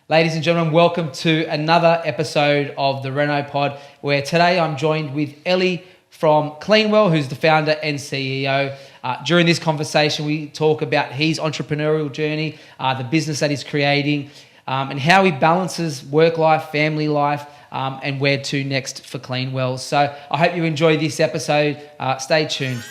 Ladies and gentlemen, welcome to another episode of the Renopod, where today I'm joined with Elie from Kleanwell, who's the founder and CEO. During this conversation, we talk about his entrepreneurial journey, the business that he's creating, and how he balances work life, family life, and where to next for Kleanwell. So I hope you enjoy this episode. Stay tuned.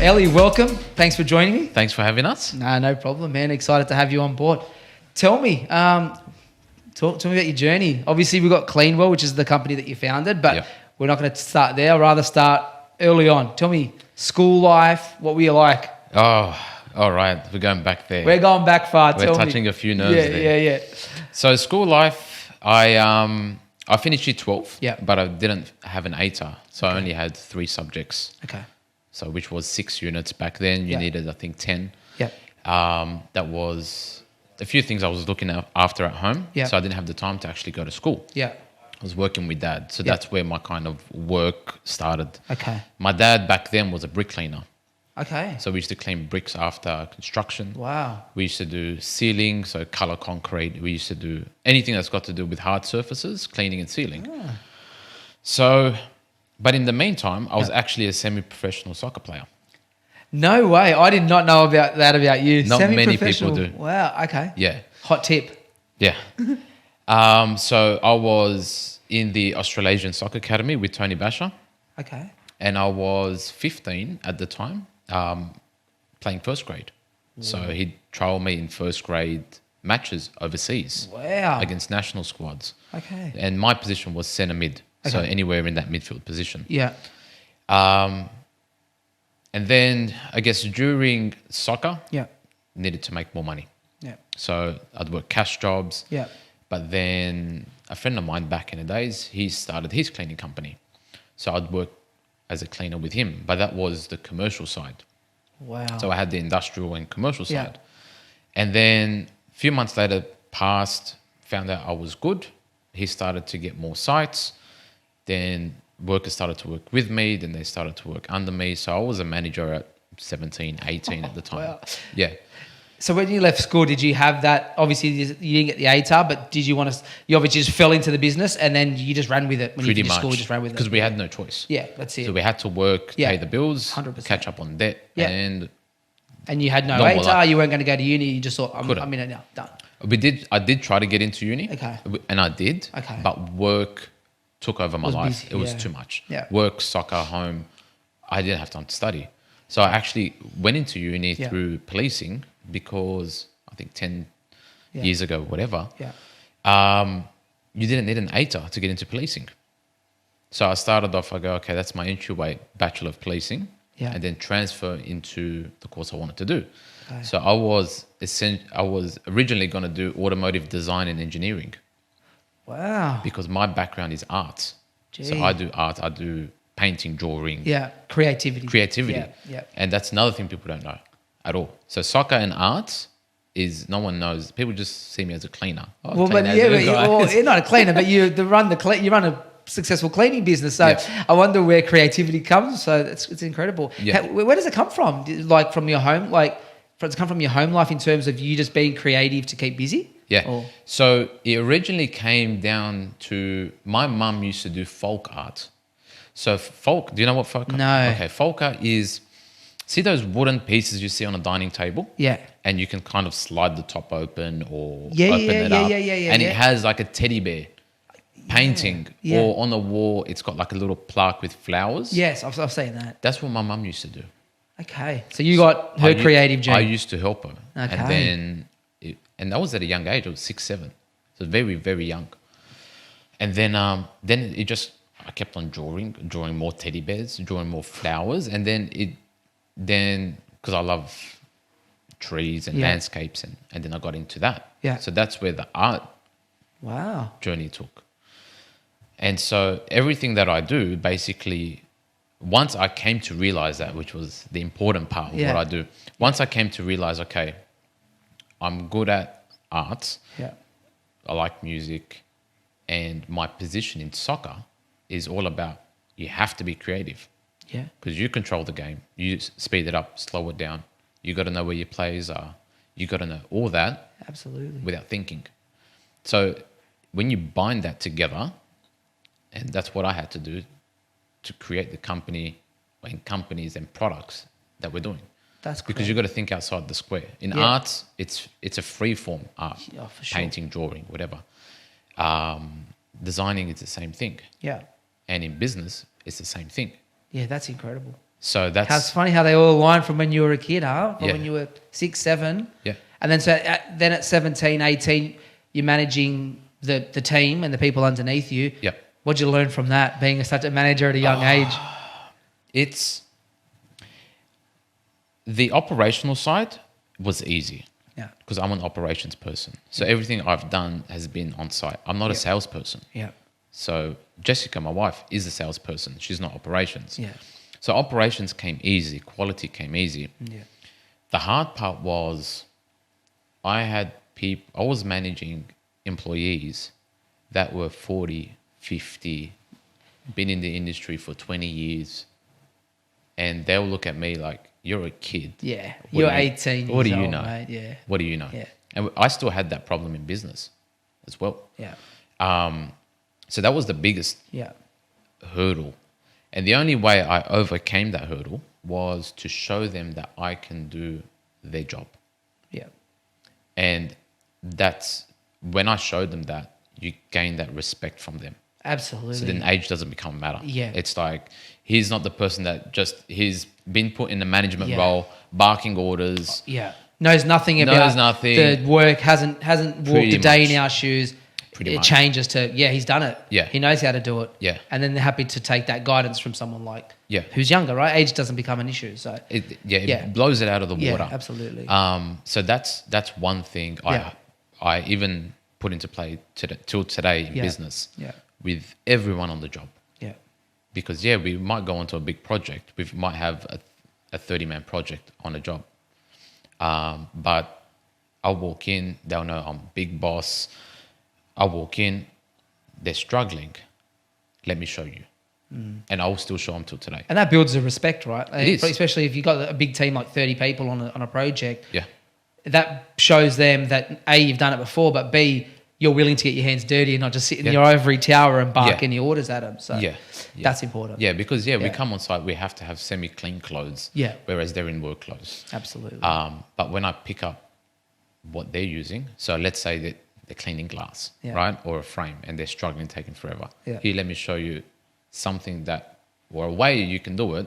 Elie, welcome. Thanks for joining me. Thanks for having us. No problem, man. Excited to have you on board. Tell me, talk to me about your journey. Obviously, we've got Kleanwell, which is the company that you founded, but we're not going to start there. I'd rather start early on. Tell me, school life, what were you like? Oh, all right. We're going back there. We're going back far. We're touching a few nerves there. Yeah. So school life, I finished year 12, Yeah. but I didn't have an ATAR. So I only had 3 subjects. Okay. So which was 6 units back then. You needed, I think, 10. Yeah. That was a few things I was looking after at home. Yeah. So I didn't have the time to actually go to school. Yeah. I was working with Dad. So that's where my kind of work started. Okay. My dad back then was a brick cleaner. Okay. So we used to clean bricks after construction. Wow. We used to do sealing, so color concrete. We used to do anything that's got to do with hard surfaces, cleaning and sealing. So, but in the meantime, I was actually a semi-professional soccer player. No way. I did not know about that about you. Not many people do. Wow. Okay. Yeah. Hot tip. Yeah. So I was in the Australasian Soccer Academy with Tony Basher. Okay. And I was 15 at the time, playing first grade. So he'd trial me in first grade matches overseas. Wow. Against national squads. Okay. And my position was centre mid, so anywhere in that midfield position. Yeah. And then I guess during soccer, Yeah. needed to make more money. Yeah. So I'd work cash jobs. Yeah. But then a friend of mine back in the days, he started his cleaning company. So I'd work as a cleaner with him, but that was the commercial side. Wow. So I had the industrial and commercial Yeah. side. And then a few months later passed, found out I was good. He started to get more sites. Then workers started to work with me. Then they started to work under me. So I was a manager at 17, 18 at the time. Wow. Yeah. So when you left school, did you have that? Obviously, you didn't get the ATAR, but did you want to? You obviously just fell into the business, and then you just ran with it. When Pretty you finished much. school, you just ran with it. Because we had no choice. Yeah, that's it. So we had to work, pay the bills, 100%. catch up on debt. Yeah. And you had no Normal ATAR. life. You weren't going to go to uni. You just thought, I'm in it now. Done. I did try to get into uni. Okay. And I did. Okay. But work took over my life. busy, It was yeah. too much. Yeah. Work, soccer, home. I didn't have time to study. So I actually went into uni through policing because I think 10 years ago, whatever, you didn't need an ATAR to get into policing. So I started off, I go, okay, that's my entryway, Bachelor of Policing, and then transfer into the course I wanted to do. Okay. So I was originally going to do automotive design and engineering Wow. because my background is art. So Gee. I do art, I do painting, drawing, Yeah. Creativity. Yeah. And that's another thing people don't know at all. So soccer and art is, no one knows. People just see me as a cleaner. Oh, Well, but cleaner, good guy. you're not a cleaner, but you run a successful cleaning business. So I wonder where creativity comes. So it's incredible. Yeah. Where does it come from? Like from your home? Does it come from your home life in terms of you just being creative to keep busy? Yeah. Or- So it originally came down to, my mum used to do folk art. So folk, do you know what folk art? No. Okay, folk art is, see those wooden pieces you see on a dining table? Yeah. And you can kind of slide the top open or Yeah, open it up. yeah, And it has like a teddy bear painting Yeah. or on the wall, it's got like a little plaque with flowers. Yes, I've seen that. That's what my mum used to do. Okay. So you got her creative gene. I used to help her. Okay. And then, and that was at a young age. I was 6, 7. So very, very young. And then it just, I kept on drawing more teddy bears, drawing more flowers. And then because I love trees and landscapes, and then I got into that. Yeah. So that's where the art Wow. journey took. And so everything that I do, basically, once I came to realize that, which was the important part of what I do, once I came to realize, okay, I'm good at arts. Yeah. I like music, and my position in soccer is all about you have to be creative. Yeah. Because you control the game. You speed it up, slow it down. You got to know where your players are. You got to know all that. Absolutely. Without thinking. So when you bind that together, and that's what I had to do to create the company and companies and products that we're doing. That's great. Because you've got to think outside the square. In arts, it's a free form art, for sure. Painting, drawing, whatever. Designing is the same thing. Yeah. And in business, it's the same thing. Yeah, that's incredible. So that's... It's funny how they all align from when you were a kid, huh? From when you were 6, 7. Yeah. And then then at 17, 18, you're managing the team and the people underneath you. Yeah. What'd you learn from that, being such a manager at a young age? It's... The operational side was easy. Yeah. Because I'm an operations person. So everything I've done has been on site. I'm not a salesperson. Yeah. So Jessica, my wife, is a salesperson. She's not operations. Yeah. So operations came easy. Quality came easy. Yeah. The hard part was I was managing employees that were 40, 50, been in the industry for 20 years. And they'll look at me like, you're a kid. Yeah. What You're do you- 18 What do years you old, know? mate. Yeah. What do you know? Yeah. And I still had that problem in business as well. Yeah. So that was the biggest Yeah. hurdle. And the only way I overcame that hurdle was to show them that I can do their job. Yeah. And that's when I showed them that, you gain that respect from them. Absolutely. So then age doesn't become a matter. Yeah. It's like, he's not the person that he's been put in a management role, barking orders. Yeah. Knows nothing about the work, hasn't walked a day in our shoes. It changes to, he's done it. Yeah. He knows how to do it. Yeah. And then they're happy to take that guidance from someone like who's younger, right? Age doesn't become an issue. So it blows it out of the water. Yeah, absolutely. So that's one thing I even put into play till today in business with everyone on the job. Yeah. Because we might go onto a big project. We might have a 30-man project on a job. But I'll walk in, they'll know I'm big boss. I'll walk in, they're struggling. Let me show you. And I'll still show them till today. And that builds a respect, right? It is. Especially if you've got a big team like 30 people on a project. Yeah. That shows them that A, you've done it before, but B, you're willing to get your hands dirty and not just sit in your ivory tower and bark any orders at them. So that's important. Yeah, because we come on site, we have to have semi-clean clothes. Yeah. Whereas they're in work clothes. Absolutely. But when I pick up what they're using, so let's say that they're cleaning glass, right? Or a frame, and they're struggling, taking forever. Yeah. Here, let me show you something or a way you can do it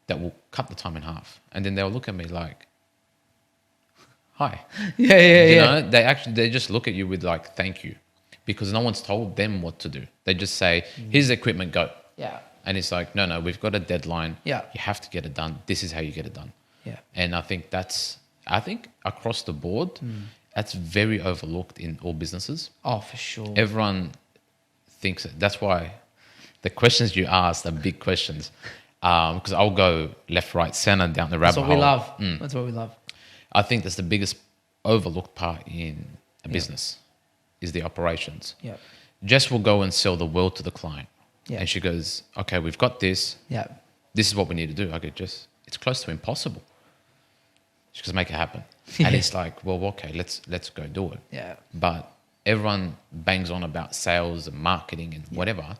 that will cut the time in half. And then they'll look at me like, hi. You know, they just look at you with like, thank you. Because no one's told them what to do. They just say, here's the equipment, go. Yeah. And it's like, no, we've got a deadline. Yeah. You have to get it done. This is how you get it done. Yeah. And I think across the board, that's very overlooked in all businesses. Oh, for sure. Everyone thinks it. That's why the questions you ask are big questions. Because I'll go left, right, center, down the rabbit hole. That's what we love. I think that's the biggest overlooked part in a business is the operations. Yeah. Jess will go and sell the world to the client. Yeah. And she goes, okay, we've got this. Yeah. This is what we need to do. I go, Jess, it's close to impossible. She goes, make it happen. And it's like, well, okay, let's go do it. Yeah. But everyone bangs on about sales and marketing and whatever.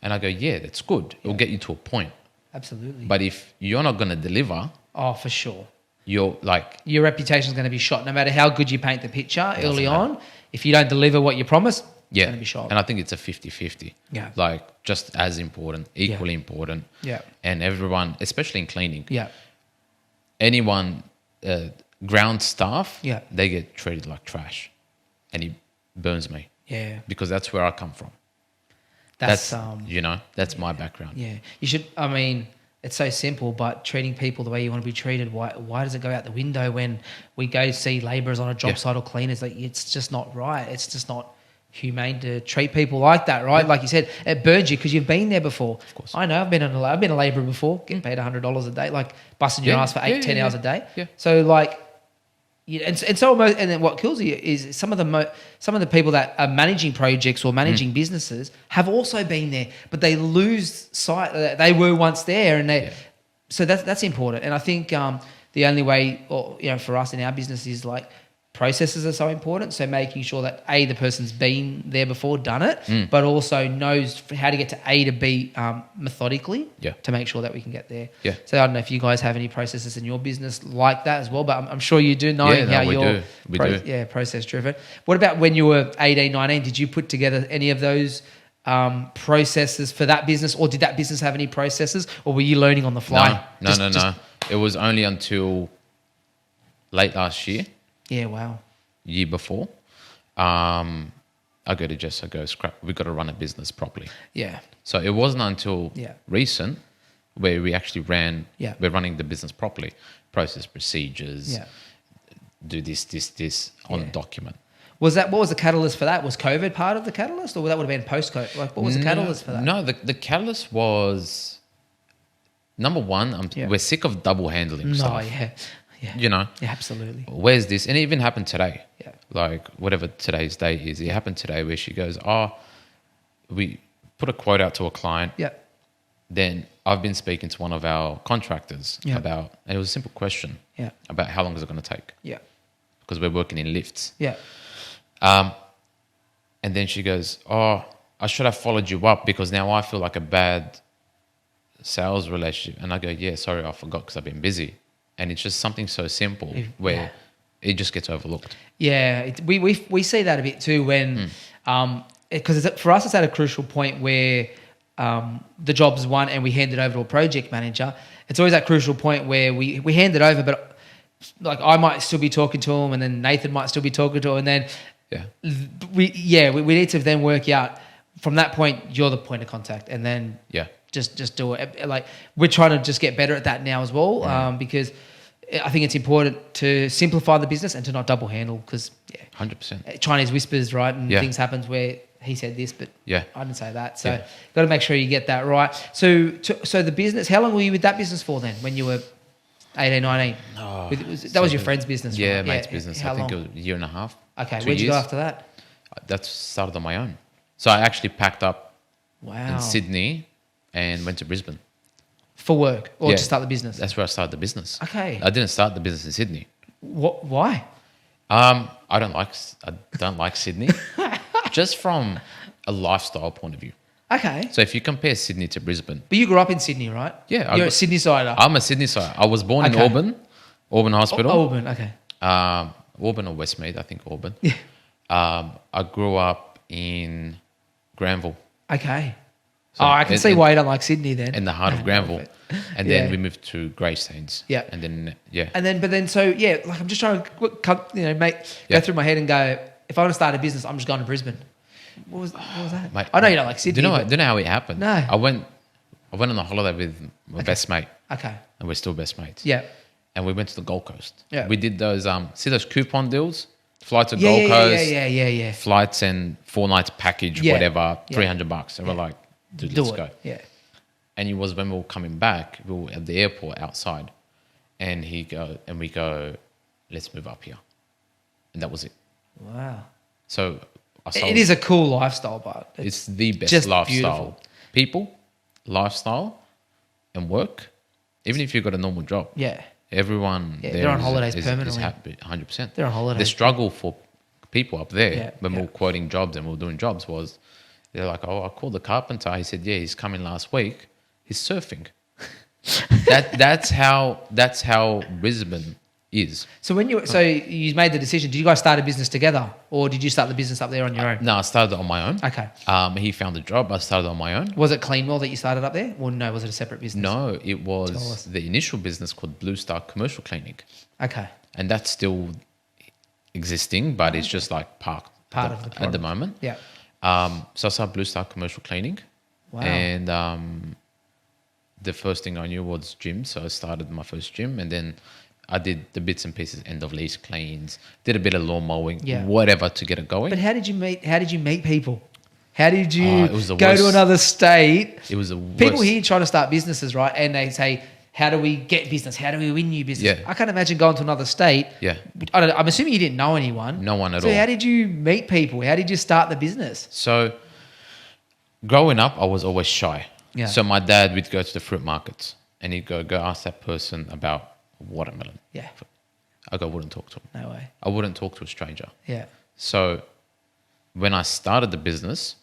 And I go, that's good. It'll get you to a point. Absolutely. But if you're not going to deliver... Oh, for sure. You're like... Your reputation is going to be shot. No matter how good you paint the picture early on, if you don't deliver what you promise, it's going to be shot. And I think it's a 50-50. Yeah. Like, just as important, equally important. Yeah. And everyone, especially in cleaning, anyone... ground staff, they get treated like trash, and it burns me. Yeah, because that's where I come from. That's that's my background. Yeah, you should. I mean, it's so simple, but treating people the way you want to be treated. Why does it go out the window when we go see labourers on a job site or cleaners? Like, it's just not right. It's just not humane to treat people like that, right? Yeah. Like you said, it burns you because you've been there before. Of course. I know. I've been a labourer before, getting paid $100 a day, like busting your ass for 10 hours a day. Yeah. So like, and so almost, and then what kills you is some of the people that are managing projects or managing businesses have also been there, but they lose sight that they were once there, and so that's important. And I think the only way, or for us in our business, is like processes are so important. So making sure that the person's been there before, done it, but also knows how to get to A to B methodically to make sure that we can get there. Yeah. So I don't know if you guys have any processes in your business like that as well, but I'm sure you do, knowing how you're process driven. What about when you were 18, 19? Did you put together any of those processes for that business, or did that business have any processes, or were you learning on the fly? No. It was only until late last year. Yeah, wow. Year before, I go to Jess, I go, scrap, we've got to run a business properly. Yeah. So it wasn't until recent where we actually we're running the business properly, process procedures, do this on document. What was the catalyst for that? Was COVID part of the catalyst, or that would have been post-COVID? Like, what was the catalyst for that? No, the catalyst was, number one, we're sick of double handling stuff. Yeah, absolutely. Where's this? And it even happened today. Yeah. Like whatever today's date is, it happened today where she goes, we put a quote out to a client. Yeah. Then I've been speaking to one of our contractors about, and it was a simple question. Yeah. About how long is it going to take? Yeah. Because we're working in lifts. Yeah. And then she goes, I should have followed you up because now I feel like a bad sales relationship. And I go, yeah, sorry, I forgot because I've been busy. And it's just something so simple where it just gets overlooked. Yeah, we see that a bit too when, because for us it's at a crucial point where the job's won and we hand it over to a project manager. It's always that crucial point where we hand it over, but like I might still be talking to him, and then Nathan might still be talking to him, and then we need to then work out from that point. You're the point of contact, and then just do it. Like we're trying to just get better at that now as well, because I think it's important to simplify the business and to not double handle, because 100% Chinese whispers, right? And things happens where he said this, but I didn't say that. So got to make sure you get that right. So the business, how long were you with that business for then when you were 18, 19? That was your friend's business, right? Yeah, mate's business. I think it was a year and a half. Okay, where'd you go after that? That started on my own. So I actually packed up in Sydney and went to Brisbane. For work or to start the business? That's where I started the business. Okay. I didn't start the business in Sydney. Why? I don't like Sydney, just from a lifestyle point of view. Okay. So if you compare Sydney to Brisbane. But you grew up in Sydney, right? Yeah. You're a Sydney-sider. I'm a Sydney-sider. I was born in Auburn Hospital. Auburn, okay. Auburn or Westmead, I think Auburn. Yeah. I grew up in Granville. Okay. So I can see why you don't like Sydney then. In the heart of Granville. And then we moved to Greystanes. Yeah. And then, like I'm just trying to, go through my head and go, if I want to start a business, I'm just going to Brisbane. What was that? Mate, I know you don't like Sydney. Do you know how it happened? No. I went on a holiday with my best mate. Okay. And we're still best mates. Yeah. And we went to the Gold Coast. Yeah. We did those, see those coupon deals? Flight to Gold Coast. Yeah. Flights and 4 nights package, whatever, $300. And we're like, dude, let's go. Yeah. And it was when we were coming back, we were at the airport outside. And we go, let's move up here. And that was it. Wow. So it is a cool lifestyle, but it's the best just lifestyle. Beautiful. People, lifestyle, and work. Even if you've got a normal job. Yeah. Everyone they're on holidays permanently. Is happy, 100%. They're on holidays. The struggle for people up there when we were quoting jobs and we were doing jobs was, they're like, I called the carpenter. He said, yeah, he's coming last week. He's surfing. That's how Brisbane is. So you made the decision. Did you guys start a business together, or did you start the business up there on your own? No, I started on my own. Okay. He found a job. I started on my own. Was it Kleanwell that you started up there, or no? Was it a separate business? No, it was the initial business called Blue Star Commercial Clinic. Okay. And that's still existing, but it's just like parked at the moment. Yeah. So I started Blue Star Commercial Cleaning. Wow. And the first thing I knew was gym. So I started my first gym, and then I did the bits and pieces, end of lease cleans, did a bit of lawn mowing, Yeah. whatever to get it going. But how did you meet people? How did you It was the go worst. to another state? It was the worst. People here trying to start businesses, right? And they say, how do we get business? How do we win new business? Yeah. I can't imagine going to another state. Yeah. I'm assuming you didn't know anyone. No one at So all. how did you meet people? How did you start the business? So growing up, I was always shy. Yeah. So my dad would go to the fruit markets and he'd go ask that person about watermelon. Yeah. I wouldn't talk to him. No way. I wouldn't talk to a stranger. Yeah. So when I started the business,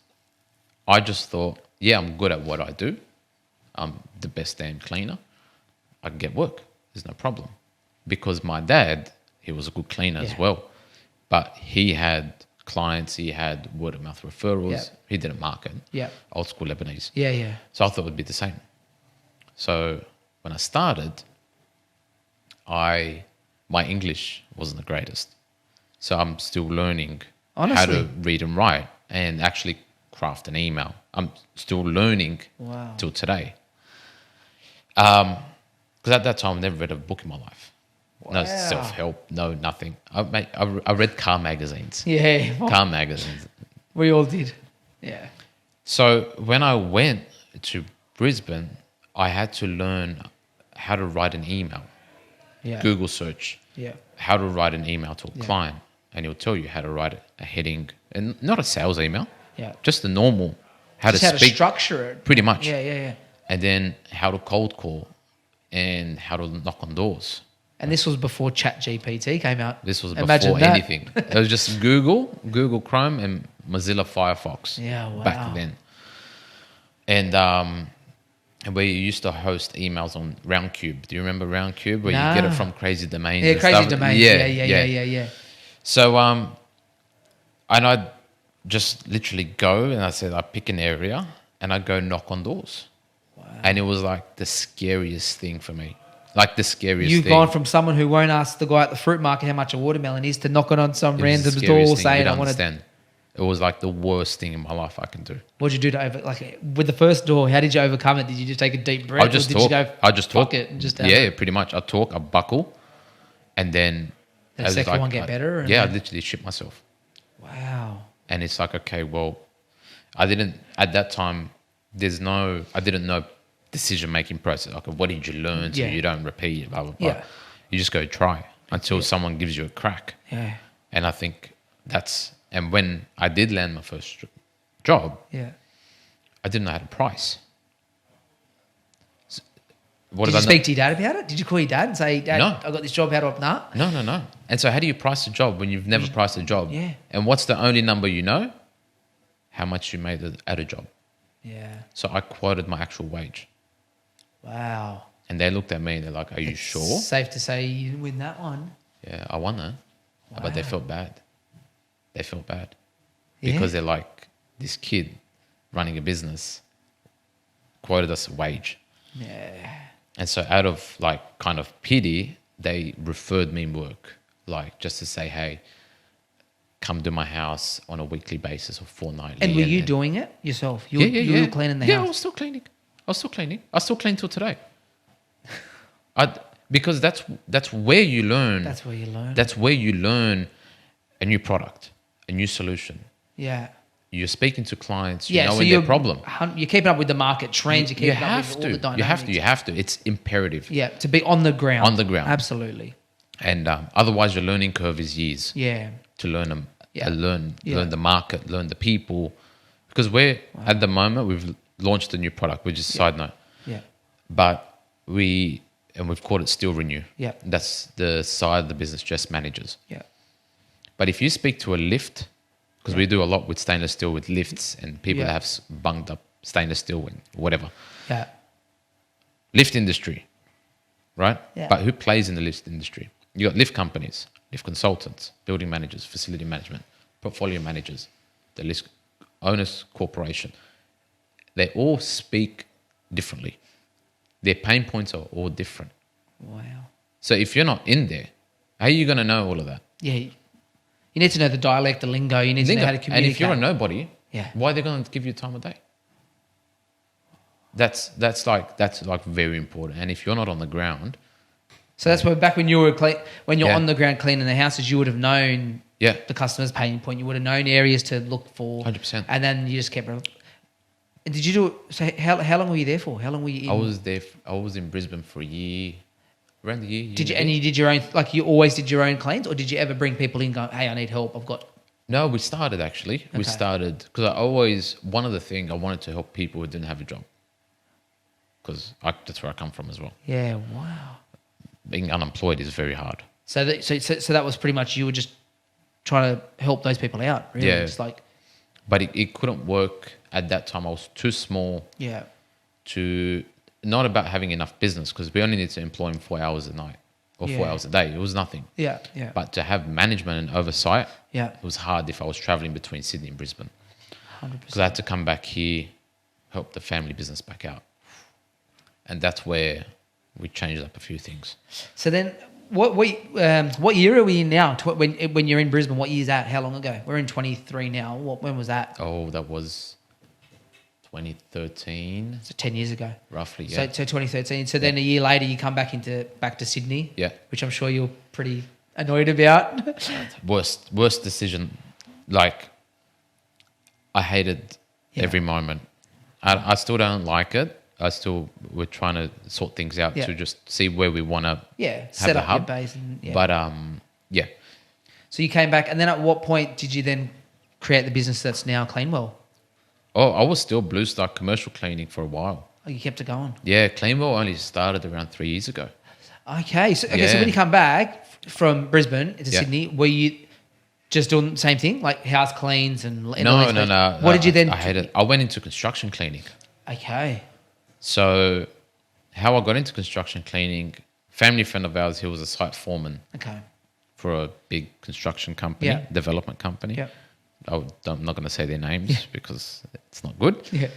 I just thought, yeah, I'm good at what I do. I'm the best damn cleaner. I can get work. There's no problem. Because my dad, he was a good cleaner as well. But he had clients, he had word of mouth referrals. Yeah. He didn't market. Yeah. Old school Lebanese. Yeah, yeah. So I thought it would be the same. So when I started, my English wasn't the greatest. So I'm still learning how Honestly? to read and write and actually craft an email. I'm still learning Wow. till today. Because at that time, I never read a book in my life. No Wow. self-help, no nothing. I read car magazines. Yeah. Car magazines. We all did. Yeah. So when I went to Brisbane, I had to learn how to write an email. Yeah. Google search. Yeah. How to write an email to a client. And it'll tell you how to write a heading. And not a sales email. Yeah. Just the normal. How Just to how speak. to structure it. Pretty much. Yeah, yeah, yeah. And then how to cold call. And how to knock on doors. And this was before ChatGPT came out. This was Imagine before that. anything. It was just Google Chrome, and Mozilla Firefox. Yeah, wow. Back then. And we used to host emails on Roundcube. Do you remember Roundcube? Where you get it Nah. from Crazy Domains. Yeah, and crazy stuff? domains. Yeah. So and I'd just literally go and I pick an area and I'd go knock on doors. Wow. And it was like the scariest thing for me. Like the scariest You've thing. gone from someone who won't ask the guy at the fruit market how much a watermelon is to knocking on some It was the random scariest door thing. saying, You'd I want to. understand. It was like the worst thing in my life I can do. What'd you do with the first door? How did you overcome it? Did you just take a deep breath? I just or talk. did you go, I just talk. fuck it and just yeah, pretty much. I talk. I buckle, and then The I was second one get better? And Yeah, I then- literally shit myself. Wow. And it's like, okay, well, I didn't at that time. I didn't know decision making process. Like, what did you learn so Yeah. you don't repeat? Blah blah blah. Yeah. You just go try until someone gives you a crack. Yeah. And I think and when I did land my first job, Yeah. I didn't know how to price. What Did I you know? speak to your dad about it? Did you call your dad and say, Dad, No. I got this job, how do I... Nah? No. And so how do you price a job when you've never priced a job? Yeah. And what's the only number you know? How much you made at a job. Yeah. So I quoted my actual wage. Wow. And they looked at me and they're like, are you sure? Safe to say you didn't win that one. Yeah, I won that. But they Wow. felt bad. They felt bad. Yeah. Because they're like, this kid running a business quoted us a wage. Yeah. And so out of like kind of pity, they referred me work. Like just to say, hey, come to my house on a weekly basis or fortnightly. And were you doing it yourself? You were cleaning the Yeah, I house? was still cleaning. I still clean till today. Because that's where you learn. That's where you learn. That's where you learn a new product, a new solution. Yeah. You're speaking to clients, Yeah, so knowing their problem. You're keeping up with the market trends. You're keeping up with all the dynamics. You have to. It's imperative. Yeah, to be on the ground. On the ground. Absolutely. And otherwise, your learning curve is years. Yeah. To learn them, Yeah. learn Yeah. the market, learn the people. Because at the moment we've launched a new product, which is a side note. Yeah. But we've called it Still Renew. Yeah. That's the side of the business just managers. Yeah. But if you speak to a lift, because we do a lot with stainless steel with lifts and people Yeah. that have bunged up stainless steel and whatever. Yeah. Lift industry, right? Yeah. But who plays in the lift industry? You got lift companies, lift consultants, building managers, facility management, portfolio managers, the lift owners corporation. They all speak differently. Their pain points are all different. Wow. So if you're not in there, how are you going to know all of that? Yeah. You need to know the dialect, the lingo. You need to know how to communicate. And if you're a nobody, Yeah. why are they going to give you time of day? That's like very important. And if you're not on the ground, So that's where back when you were when you're Yeah. on the ground cleaning the houses, you would have known Yeah, the customer's pain point. You would have known areas to look for. 100%. And then you just kept. And did you do it? So how long were you there for? How long were you in? I was in Brisbane for a year, around the year. Did you and you did your own, like you always did your own cleans, or did you ever bring people in going, hey, I need help, I've got. No, we started actually. We Okay. started because one of the things I wanted to help people who didn't have a job, because that's where I come from as well. Yeah, wow. Being unemployed is very hard. So that was pretty much you were just trying to help those people out, really. Yeah. Just like, But it couldn't work at that time. I was too small yeah, to, not about having enough business, because we only need to employ him 4 hours a night or 4 Yeah. hours a day. It was nothing. yeah, yeah, But to have management and oversight, yeah, it was hard if I was traveling between Sydney and Brisbane, 100%. because I had to come back here, help the family business back out. And that's where we changed up a few things. So then, what year are we in now? When you're in Brisbane, what year is that? How long ago? We're in 23 now. When was that? Oh, that was 2013, So 10 years ago. roughly. So Yeah. 2013. So then a year later, you come back to Sydney. Yeah. Which I'm sure you're pretty annoyed about. Worst decision. Like, I hated Yeah. every moment. I still don't like it. We're trying to sort things out Yeah. to just see where we want to Yeah. have Set the up hub. your base. And, yeah. But yeah. So you came back, and then at what point did you then create the business that's now Kleanwell? Oh, I was still Blue Star commercial cleaning for a while. Oh, you kept it going. Yeah, Kleanwell only started around 3 years ago. Okay. So Yeah. when you come back from Brisbane to Yeah. Sydney, were you just doing the same thing, like house cleans and all No. these things? What did you then? I hated it. I went into construction cleaning. Okay. So how I got into construction cleaning, family friend of ours, he was a site foreman Okay. for a big construction company, Yeah. development company. Yeah. I'm not going to say their names because it's not good. Yeah.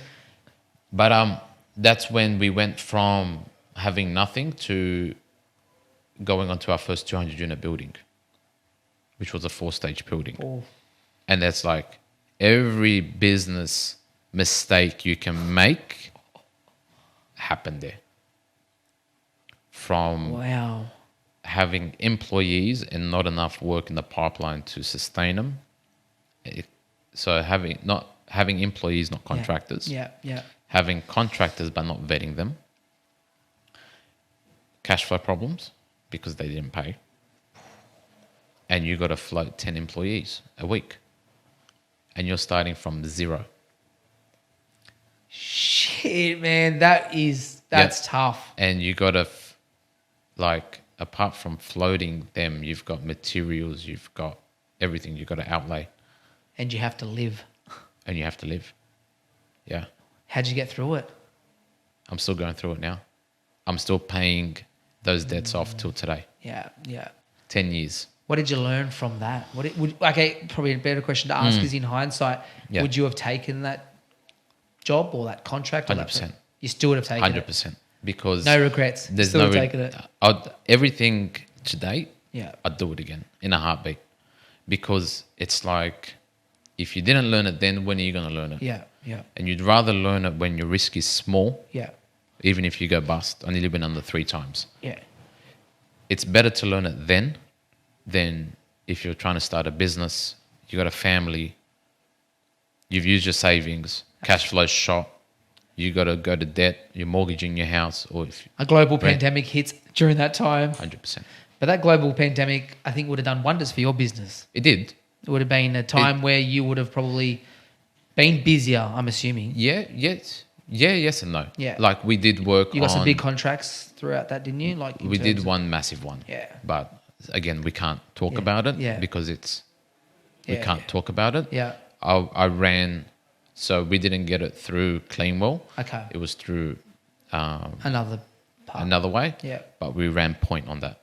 But that's when we went from having nothing to going onto our first 200 unit building, which was a 4-stage building. Oh. And that's like every business mistake you can make happened there. From Wow. having employees and not enough work in the pipeline to sustain them. So not having employees, not contractors. Yeah. Yeah. Having contractors but not vetting them. Cash flow problems because they didn't pay. And you got to float 10 employees a week. And you're starting from zero. Shit, man, that's tough. And you got to, apart from floating them, you've got materials, you've got everything you've got to outlay. And you have to live. And you have to live. Yeah. How'd you get through it? I'm still going through it now. I'm still paying those debts off till today. Yeah. Yeah. 10 years. What did you learn from that? Probably a better question to ask is in hindsight, Yeah. would you have taken that job or that contract? 100%. You still would have taken 100%. Because No regrets. there's Still no have taken it. everything to date, Yeah. I'd do it again in a heartbeat. Because it's like, if you didn't learn it then, when are you going to learn it? Yeah. Yeah. And you'd rather learn it when your risk is small, Yeah. even if you go bust. I nearly been under 3 times. Yeah. It's better to learn it then than if you're trying to start a business, you got a family, you've used your savings, cash flow shot, you got to go to debt, you're mortgaging your house, or if A global Right. pandemic hits during that time. 100%. But that global pandemic, I think, would have done wonders for your business. It did. It would have been a time where you would have probably been busier, I'm assuming. Yes and no. Yeah. Like we did work You got some on- big contracts throughout that, didn't you? Like in we did terms of- one massive one. Yeah. But again, we can't talk Yeah. about it Yeah. because we Yeah, can't yeah. talk about it. Yeah. I ran, so we didn't get it through Kleanwell. Okay. It was through Another part. another way. Yeah. But we ran point on that.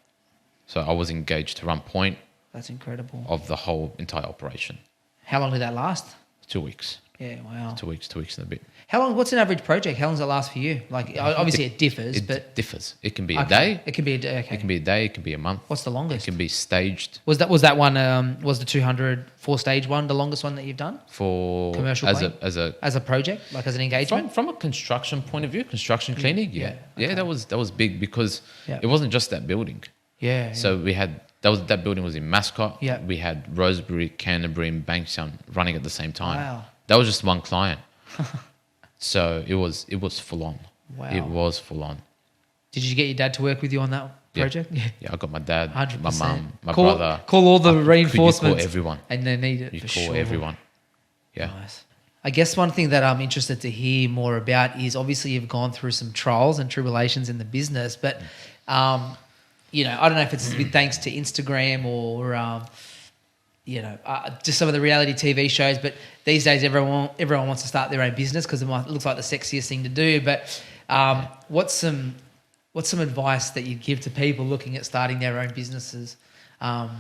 So I was engaged to run point That's incredible. of the whole entire operation. How long did that last? 2 weeks. Yeah, wow. 2 weeks and a bit. How long? What's an average project? How long does it last for you? Like, obviously it differs, but It differs. It can be a day. It can be a day. Okay. It can be a day. It can be a month. What's the longest? It can be staged. Was that one? Was the 200 4-stage one the longest one that you've done For commercial as plane? a a project, like as an engagement? from a construction point of view, construction cleaning, Okay. that was big because Yeah. it wasn't just that building. Yeah. So we had that building was in Mascot. Yeah. We had Rosebery, Canterbury, and Bankstown running at the same time. Wow. That was just one client. So it was full on. Wow. It was full on. Did you get your dad to work with you on that project? Yeah, I got my dad, 100%. my mum, my call, brother. Call all the You reinforcements. call everyone. And they need it You for call sure. everyone. Yeah. Nice. I guess one thing that I'm interested to hear more about is obviously you've gone through some trials and tribulations in the business, but I don't know if it's with thanks to Instagram or just some of the reality TV shows. But these days, everyone wants to start their own business because it looks like the sexiest thing to do. But what's some advice that you'd give to people looking at starting their own businesses? Or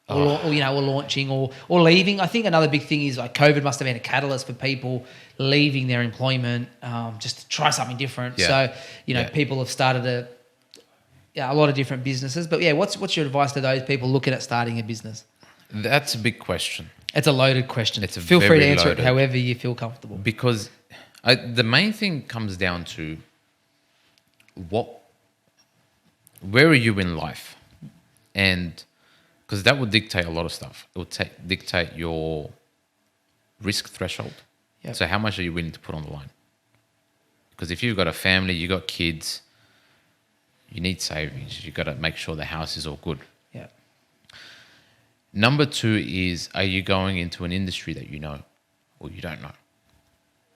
launching or leaving. I think another big thing is like COVID must have been a catalyst for people leaving their employment just to try something different. Yeah. So, people have started a lot of different businesses. But yeah, what's your advice to those people looking at starting a business? That's a big question. It's a loaded question. It's feel free to answer loaded. it however you feel comfortable. Because the main thing comes down to where are you in life? And because that will dictate a lot of stuff. It will dictate your risk threshold. Yep. So how much are you willing to put on the line? Because if you've got a family, you've got kids, you need savings. You've got to make sure the house is all good. Yeah. Number 2 is, are you going into an industry that you know or you don't know?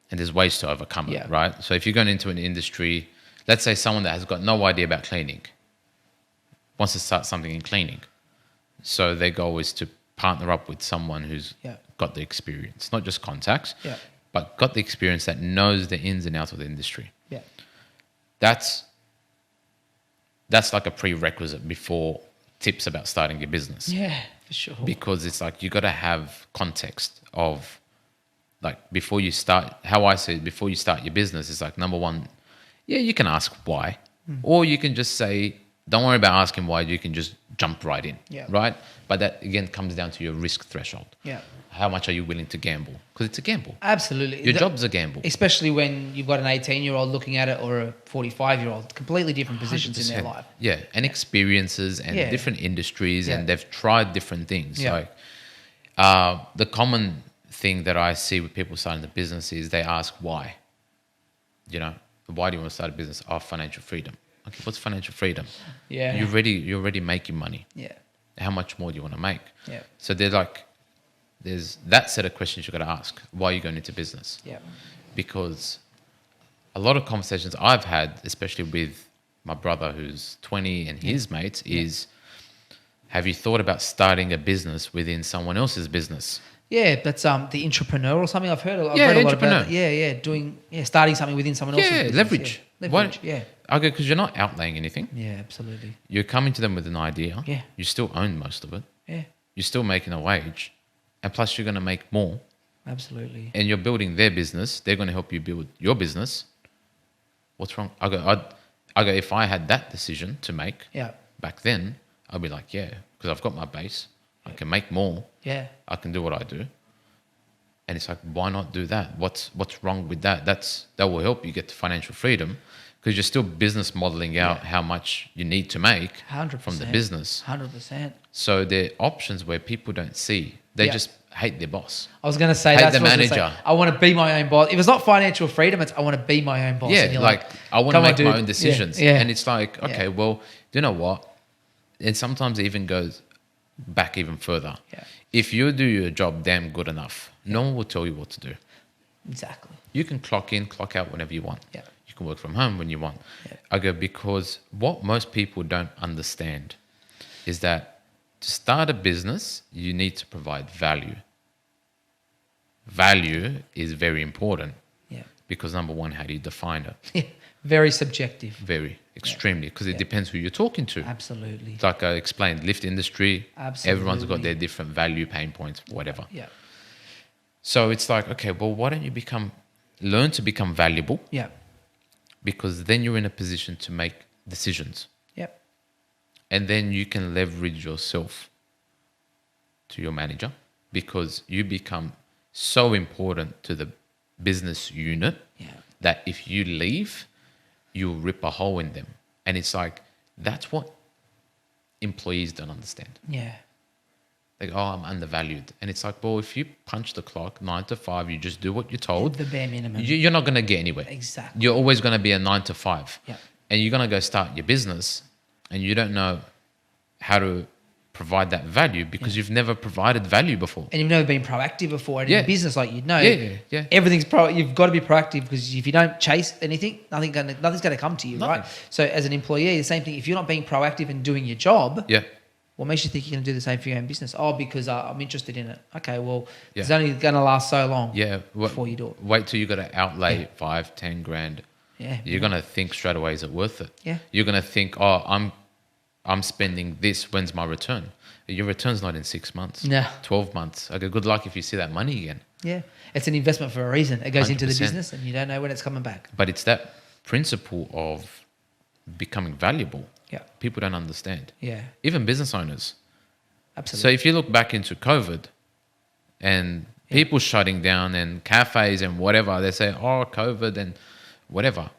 And there's ways to overcome it, right? So if you're going into an industry, let's say someone that has got no idea about cleaning wants to start something in cleaning. So their goal is to partner up with someone who's got the experience, not just contacts, but got the experience that knows the ins and outs of the industry. Yeah. That's like a prerequisite before tips about starting your business. Yeah, for sure. Because it's like you got to have context of like before you start, how I say it, before you start your business, it's like number 1, you can ask why, or you can just say, don't worry about asking why, you can just jump right in, right? But that, again, comes down to your risk threshold. Yeah. How much are you willing to gamble? Because it's a gamble. Absolutely. Your job's a gamble. Especially when you've got an 18-year-old looking at it or a 45-year-old, completely different positions 100%. in their life. Yeah, and experiences and different industries and they've tried different things. Yeah. Like the common thing that I see with people starting the business is they ask why. Why do you want to start a business? Oh, financial freedom. Okay, what's financial freedom? Yeah. You're already making money. Yeah. How much more do you want to make? Yeah. So there's that set of questions you've got to ask. Why are you going into business? Yeah. Because a lot of conversations I've had, especially with my brother who's 20 and his mates, is have you thought about starting a business within someone else's business? Yeah, that's the entrepreneur or something. I've read a lot entrepreneur. about that. Starting something within someone else's business. Leverage. Leverage, Okay, because you're not outlaying anything. Yeah, absolutely. You're coming to them with an idea. Yeah. You still own most of it. Yeah. You're still making a wage. And plus you're going to make more. Absolutely. And you're building their business. They're going to help you build your business. What's wrong? I go, if I had that decision to make back then, I'd be like, because I've got my base. I can make more. Yeah. I can do what I do. And it's like, why not do that? What's wrong with that? That will help you get to financial freedom because you're still business modeling out how much you need to make 100%. from the business. 100%. So there are options where people don't see. They just hate their boss. I was going to say Hate that's the what I was gonna manager. say. I want to be my own boss. If it's not financial freedom, it's I want to be my own boss. Yeah, And you're like I want to make my own decisions. Yeah. And it's like, okay, well, do you know what? And sometimes it even goes back even further. Yeah. If you do your job damn good enough, no one will tell you what to do. Exactly. You can clock in, clock out whenever you want. Yeah. You can work from home when you want. Yeah. I go, because what most people don't understand is that to start a business, you need to provide value. Value is very important. Yeah. Because number 1, how do you define it? Yeah. Very subjective. Very, extremely, because it depends who you're talking to. Absolutely. It's like I explained, lift industry. Absolutely. Everyone's got their different value, pain points, whatever. Yeah. So it's like, okay, well, why don't you learn to become valuable? Yeah. Because then you're in a position to make decisions. Yep. And then you can leverage yourself to your manager, because you become so important to the business unit that if you leave, you'll rip a hole in them. And it's like, that's what employees don't understand. Yeah. Like, oh, I'm undervalued. And it's like, well, if you punch the clock 9 to 5, you just do what you're told. The bare minimum. You're not going to get anywhere. Exactly. You're always going to be a 9 to 5. Yeah. And you're going to go start your business and you don't know how to provide that value because you've never provided value before. And you've never been proactive before. And in business, like you'd know, everything's you've got to be proactive, because if you don't chase anything, nothing's going to come to you, right? So as an employee, the same thing. If you're not being proactive and doing your job, what makes you think you're going to do the same for your own business? Oh, because I'm interested in it. Okay, well, it's only going to last so long before you do it. Wait till you got to outlay 5, 10 grand. Yeah. You're going to think straight away, is it worth it? Yeah. You're going to think, oh, I'm spending this. When's my return? Your return's not in 6 months. Yeah. 12 months. Okay, good luck if you see that money again. Yeah. It's an investment for a reason. It goes 100%. Into the business and you don't know when it's coming back. But it's that principle of becoming valuable. Yeah. People don't understand. Yeah. Even business owners. Absolutely. So if you look back into COVID and people shutting down and cafes and whatever, they say, oh, COVID and whatever.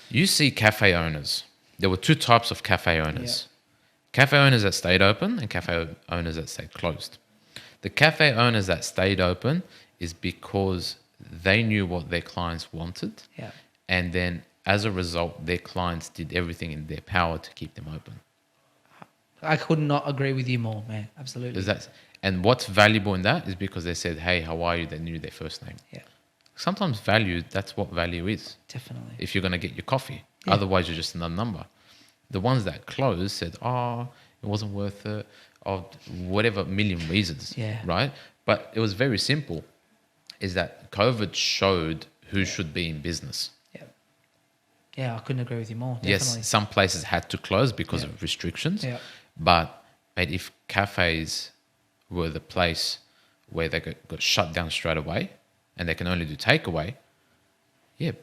You see cafe owners. There were 2 types of cafe owners. Cafe owners that stayed open and cafe owners that stayed closed. The cafe owners that stayed open is because they knew what their clients wanted. Yeah. And then as a result, their clients did everything in their power to keep them open. I could not agree with you more, man. Absolutely. And what's valuable in that is because they said, hey, how are you? They knew their first name. Yeah. Sometimes value, that's what value is. Definitely. If you're going to get your coffee. Yeah. Otherwise, you're just another number. The ones that closed said, oh, it wasn't worth it, or whatever million reasons, right? But it was very simple, is that COVID showed who should be in business. Yeah. Yeah, I couldn't agree with you more, definitely. Yes, some places had to close because of restrictions, but mate, if cafes were the place where they got shut down straight away and they can only do takeaway,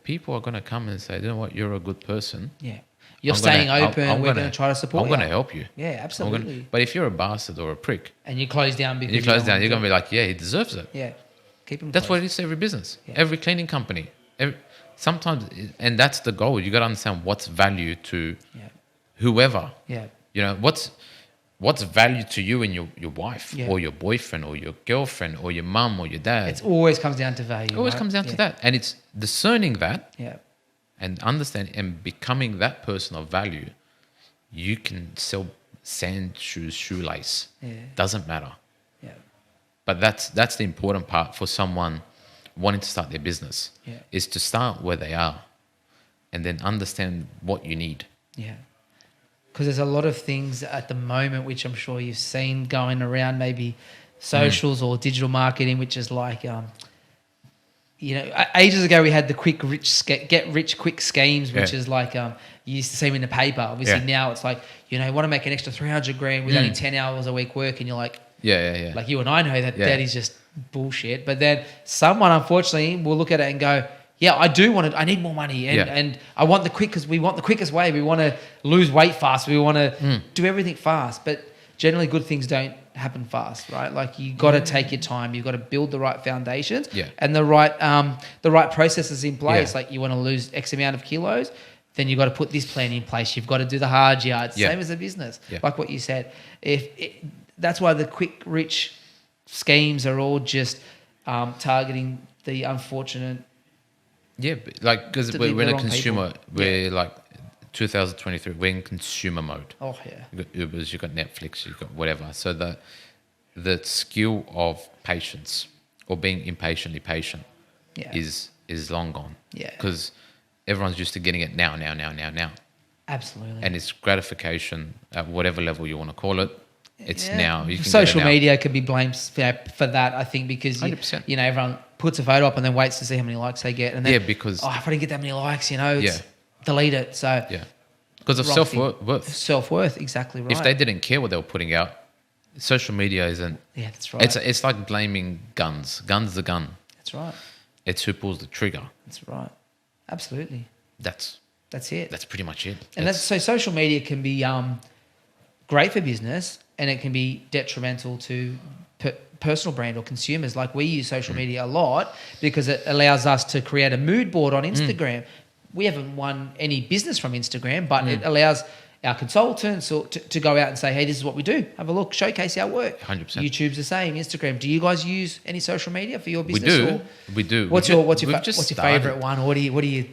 people are going to come and say, you know what, you're a good person. Yeah. You're staying open. We're going to try to support you. I'm going to help you. Yeah, absolutely. But if you're a bastard or a prick, and you close down because you're going to be like, he deserves it. Yeah, keep him. That's what it is to every business, every cleaning company. Sometimes, and that's the goal. You got to understand what's value to whoever. Yeah. You know what's value to you and your wife or your boyfriend or your girlfriend or your mum or your dad. It always comes down to value. It always comes down to that, and it's discerning that. Yeah. And understand and becoming that person of value, you can sell sand shoes, shoelace. Yeah. Doesn't matter. Yeah. But that's the important part for someone wanting to start their business. Yeah. Is to start where they are, and then understand what you need. Yeah. Because there's a lot of things at the moment which I'm sure you've seen going around, maybe socials or digital marketing, which is like. Ages ago we had the get rich quick schemes, which is like you used to see them in the paper. Obviously now it's like, want to make an extra 300 grand with only 10 hours a week work, and you're like, like you and I know that is just bullshit. But then someone unfortunately will look at it and go, I need more money, and I want we want the quickest way. We want to lose weight fast. We want to do everything fast. But generally good things don't happen fast, right? Like you got to take your time. You've got to build the right foundations and the right processes in place. Like you want to lose X amount of kilos, then you've got to put this plan in place. You've got to do the hard yards, same as a business. Like what you said. That's why the quick rich schemes are all just targeting the unfortunate. Yeah, like because we're in a consumer, we're like 2023, we're in consumer mode. Oh yeah. You've got Ubers, you've got Netflix, you've got whatever. So the skill of patience or being impatiently patient is long gone. Yeah. Because everyone's used to getting it now. Absolutely. And it's gratification at whatever level you want to call it. It's now. You can Social media can be blamed for that, I think, because 100%. Everyone puts a photo up and then waits to see how many likes they get, and then because if I didn't get that many likes, it's delete it. So because of self-worth. Self-worth, exactly right. If they didn't care what they were putting out, social media isn't. Yeah, that's right. It's like blaming guns. Gun's the gun. That's right. It's who pulls the trigger. That's right. Absolutely. That's it. That's pretty much it. And so social media can be great for business, and it can be detrimental to personal brand or consumers. Like, we use social media a lot because it allows us to create a mood board on Instagram. We haven't won any business from Instagram, but it allows our consultants to go out and say, hey, this is what we do. Have a look, showcase our work. 100%. YouTube's the same, Instagram. Do you guys use any social media for your business? We do. What's your favorite one? Or what do you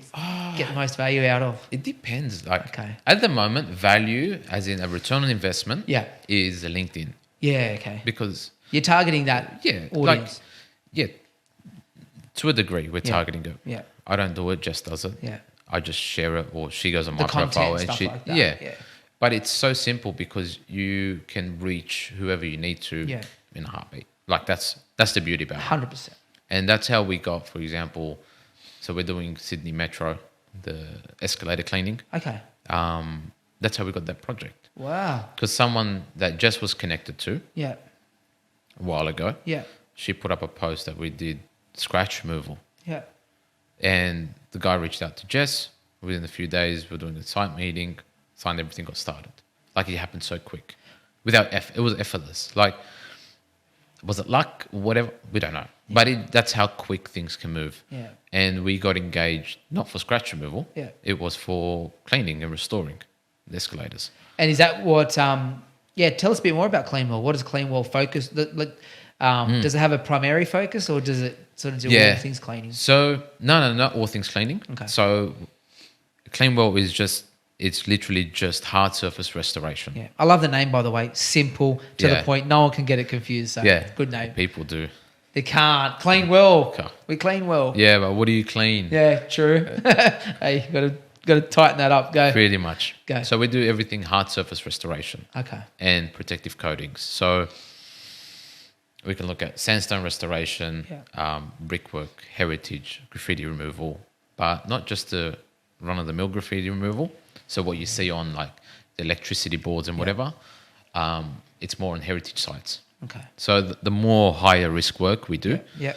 get the most value out of? It depends. Like, at the moment, value, as in a return on investment, is LinkedIn. Yeah, okay. Because you're targeting that audience. To a degree, we're targeting it. Yeah. I don't do it, Jess does it. Yeah. I just share it, or she goes on my content, profile and stuff she, like that. But it's so simple because you can reach whoever you need to in a heartbeat. Like, that's the beauty about it. 100%. And that's how we got, for example, so we're doing Sydney Metro, the escalator cleaning. Okay. That's how we got that project. Wow. Because someone that Jess was connected to a while ago, she put up a post that we did scratch removal. Yeah. And the guy reached out to Jess. Within a few days, we're doing a site meeting, signed everything, got started. Like, it happened so quick. It was effortless. Like, was it luck? Whatever, we don't know. Yeah. But that's how quick things can move. Yeah. And we got engaged, not for scratch removal. Yeah. It was for cleaning and restoring the escalators. And is that what, tell us a bit more about Kleanwell. What does Kleanwell focus? Does it have a primary focus, or does it sort of do all things cleaning? So, no, not all things cleaning. Okay. So, Kleanwell is it's literally just hard surface restoration. Yeah. I love the name, by the way. Simple, to the point. No one can get it confused. So good name. People do. They can't. Clean well. We clean well. Yeah, but what do you clean? Yeah, true. Hey, got to tighten that up. Go. Pretty much. Go. So we do everything hard surface restoration. Okay. And protective coatings. So we can look at sandstone restoration, brickwork, heritage, graffiti removal, but not just the run-of-the-mill graffiti removal. So what you see on, like, the electricity boards and whatever, it's more on heritage sites. Okay. So the more higher risk work we do. Yeah.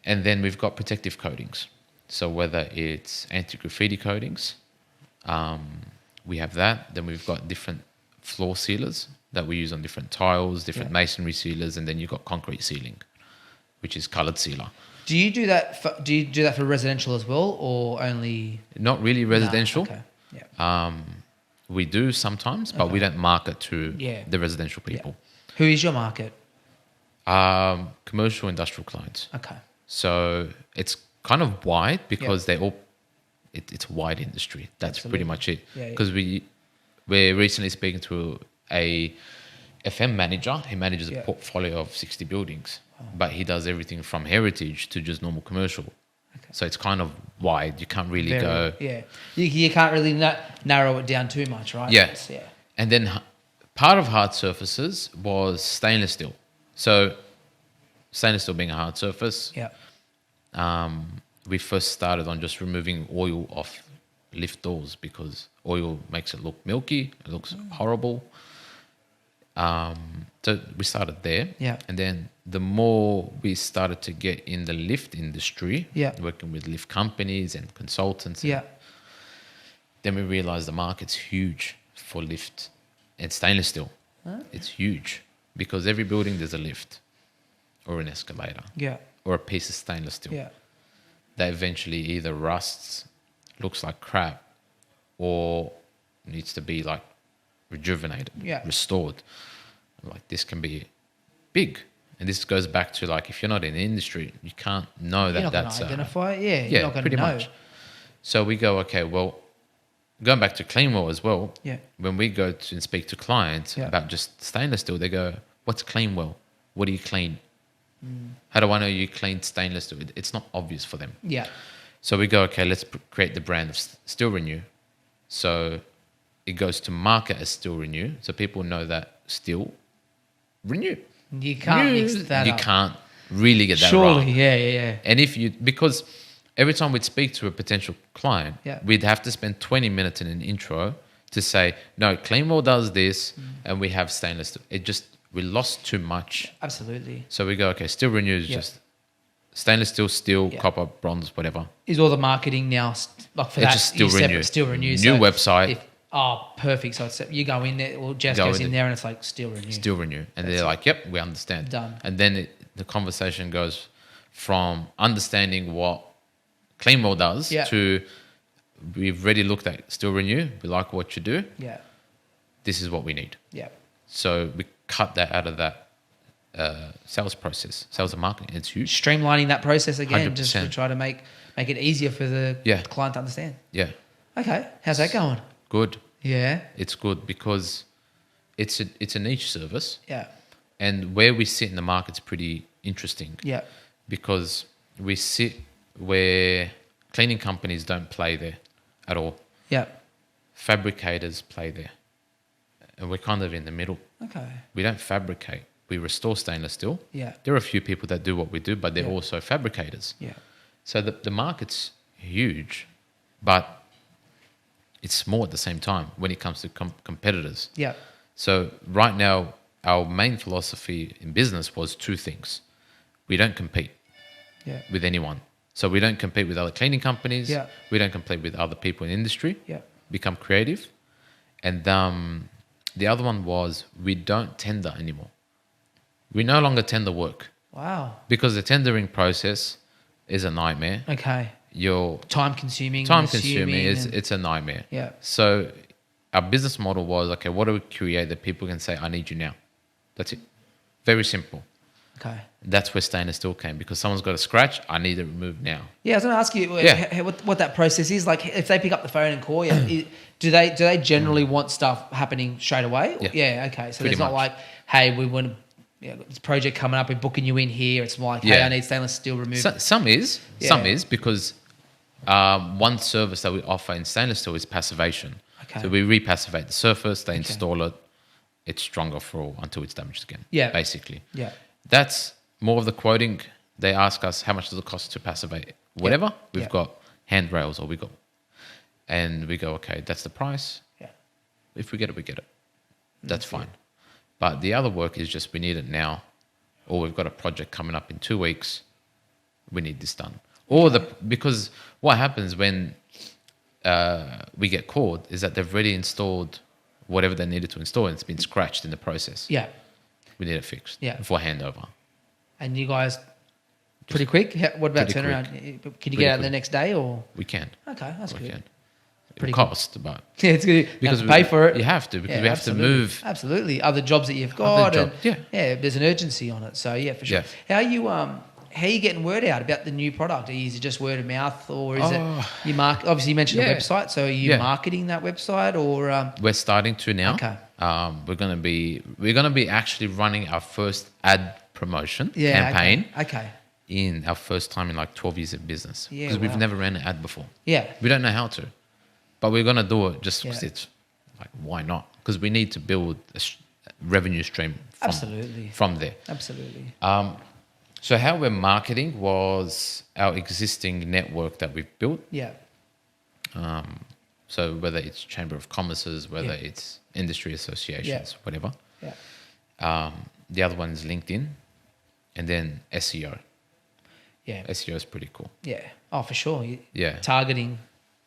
And then we've got protective coatings. So whether it's anti-graffiti coatings, we have that. Then we've got different floor sealers that we use on different tiles, different masonry sealers, and then you've got concrete sealing, which is coloured sealer. Do you do that for residential as well, or only? Not really residential. No. Okay. Yeah. We do sometimes, but we don't market to the residential people. Yeah. Who is your market? Commercial industrial clients. Okay. So it's kind of wide because they all. It's a wide industry. That's pretty much it. Because we're recently speaking to a FM manager. He manages a portfolio of 60 buildings, but he does everything from heritage to just normal commercial. Okay. So it's kind of wide. You can't really go. Yeah. You can't really narrow it down too much, right? Yeah. And then part of hard surfaces was stainless steel. So stainless steel being a hard surface. Yeah. We first started on just removing oil off lift doors because oil makes it look milky. It looks horrible. So we started there. Yeah. And then the more we started to get in the lift industry, working with lift companies and consultants, then we realized the market's huge for lift and stainless steel. Huh? It's huge because every building there's a lift or an escalator or a piece of stainless steel that eventually either rusts, looks like crap, or needs to be like rejuvenated, restored. Like, this can be big. And this goes back to, like, if you're not in the industry, you can't know that that's... You're not going to identify it. You're not going to know. Much. So we go, okay, well, going back to Kleanwell as well, when we go to and speak to clients about just stainless steel, they go, what's Kleanwell? What do you clean? How do I know you clean stainless steel? It's not obvious for them. Yeah. So we go, okay, let's create the brand of Steel Renew. So it goes to market as Steel Renew, so people know that Steel Renew. You can't mix that up. You can't really get that right. Surely, yeah. And because every time we'd speak to a potential client, we'd have to spend 20 minutes in an intro to say, no, Kleanwell does this, and we have stainless steel. It just we lost too much. Absolutely. So we go, okay, Steel Renew is just stainless steel, copper, bronze, whatever. Is all the marketing now like for it's that? just Steel Renew. Steel Renew. New website. Perfect. So it's, you go in there, or Jess goes in there, and it's like Steel Renew. Steel Renew, and they're like, "Yep, we understand." Done. And then the conversation goes from understanding what Kleanwell does to we've already looked at Steel Renew. We like what you do. Yeah. This is what we need. Yeah. So we cut that out of that sales process, sales and marketing. It's huge. Streamlining that process again, 100%. just to try to make it easier for the client to understand. Yeah. Okay. How's that going? Good. Yeah. It's good because it's a niche service. Yeah. And where we sit in the market's pretty interesting. Yeah. Because we sit where cleaning companies don't play there at all. Yeah. Fabricators play there. And we're kind of in the middle. Okay. We don't fabricate. We restore stainless steel. Yeah. There are a few people that do what we do, but they're also fabricators. Yeah. So the market's huge, but it's small at the same time when it comes to competitors. Yeah. So right now, our main philosophy in business was two things. We don't compete with anyone. So we don't compete with other cleaning companies. Yeah. We don't compete with other people in the industry. Yeah. Become creative. And the other one was we don't tender anymore. We no longer tender work. Wow. Because the tendering process is a nightmare. Okay. You're Time consuming. it's a nightmare. Yeah. So our business model was, okay, what do we create that people can say, I need you now? That's it. Very simple. Okay. That's where stainless steel came, because someone's got a scratch, I need it removed now. Yeah, I was going to ask you what that process is. Like, if they pick up the phone and call you, do they generally want stuff happening straight away? Yeah. Okay. So it's not like, hey, we want this project coming up, we're booking you in here. It's more like, hey, I need stainless steel removed. Some is because one service that we offer in stainless steel is passivation. Okay. So we repassivate the surface, they install it, it's stronger until it's damaged again. Yeah. Basically. Yeah. That's more of the quoting. They ask us, how much does it cost to passivate whatever? We've got handrails, and we go, okay, that's the price. Yeah. If we get it, we get it. That's fine. But the other work is just we need it now, or we've got a project coming up in 2 weeks. We need this done. Because what happens when we get called is that they've already installed whatever they needed to install and it's been scratched in the process. Yeah. We need it fixed before handover. And you guys pretty quick? What about turnaround? Can you get out the next day or? We can. Okay, that's good. Can. Pretty cost, but it's good. Because you have to pay for it. You have to, because we have to move. Absolutely. Other jobs that you've got. There's an urgency on it. So for sure. Yeah. How are you getting word out about the new product? Is it just word of mouth, or is it you obviously you mentioned a website, so are you marketing that website, or we're starting to now. Okay. We're gonna be actually running our first ad promotion campaign. Okay. In our first time in like 12 years of business. Because we've never ran an ad before. Yeah. We don't know how to. But we're gonna do it just because it's like, why not? Because we need to build a revenue stream from there. Absolutely. So how we're marketing was our existing network that we've built. Yeah. So whether it's Chamber of Commerce's, whether it's industry associations, whatever. Yeah. The other one is LinkedIn, and then SEO. Yeah. SEO is pretty cool. Yeah. Oh, for sure. Yeah. Targeting.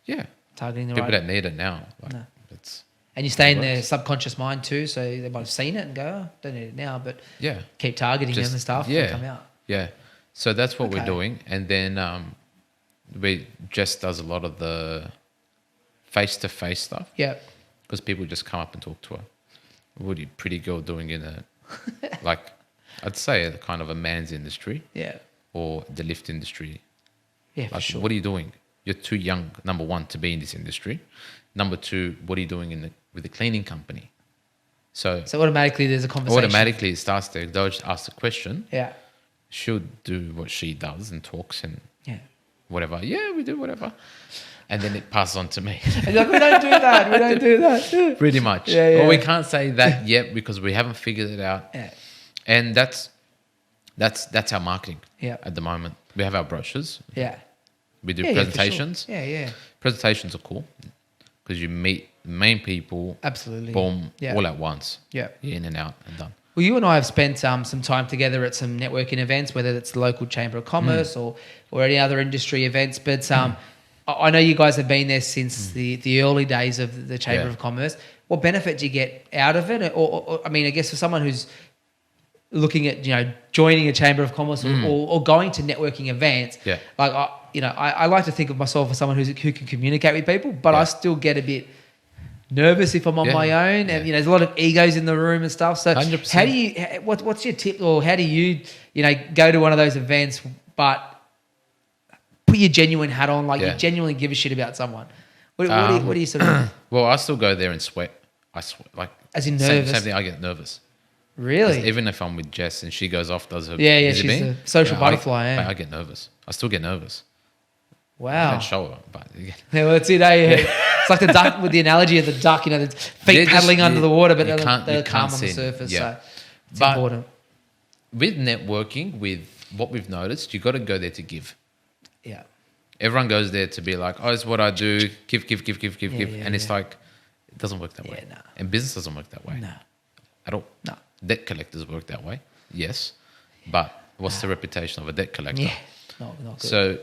Yeah. Targeting the people don't need it now. No. And you stay in their subconscious mind too, so they might have seen it and go, oh, don't need it now, but keep targeting them and stuff and come out. Yeah. So that's what we're doing. And then we just does a lot of the face-to-face stuff. Yeah. Because people just come up and talk to her. What are you, pretty girl, doing in a, like, I'd say a kind of a man's industry. Yeah. Or the lift industry. Yeah, like, for sure. What are you doing? You're too young, number one, to be in this industry. Number two, what are you doing with the cleaning company? So automatically there's a conversation. Automatically it starts there. They'll just ask the question. Yeah. She'll do what she does and talks and whatever. Yeah, we do whatever. And then it passes on to me. And like, we don't do that. We don't do that. Pretty much. Yeah. Well, we can't say that yet because we haven't figured it out. Yeah. And that's our marketing at the moment. We have our brochures. Yeah. We do presentations. Yeah, yeah. Presentations are cool because you meet the main people. Absolutely. Boom, all at once. Yeah. You're in and out and done. Well, you and I have spent some time together at some networking events, whether it's the local Chamber of Commerce or any other industry events. But I know you guys have been there since the early days of the Chamber of Commerce. What benefit do you get out of it? Or I mean, I guess for someone who's looking at, joining a Chamber of Commerce or going to networking events, like I like to think of myself as someone who can communicate with people, but I still get a bit nervous if I'm on my own, and there's a lot of egos in the room and stuff. So 100%. how do you? What's your tip, or how do you go to one of those events, but put your genuine hat on, like you genuinely give a shit about someone? What do you sort of? Well, I still go there and sweat. I sweat, like as in nervous. Same thing. I get nervous. Really? Even if I'm with Jess and she goes off, does her she's a social butterfly. I get nervous. I still get nervous. Wow. I don't show her, but well, that's it. It's like the duck with the analogy of the duck. The feet paddling under the water, but they're calm on the surface. Yeah. So it's important. With networking, with what we've noticed, you got to go there to give. Yeah. Everyone goes there to be like, oh, it's what I do. Give. And it's like, it doesn't work that way. No. And business doesn't work that way. No. At all. No. Debt collectors work that way. Yes. But what's the reputation of a debt collector? Yeah. Not good. So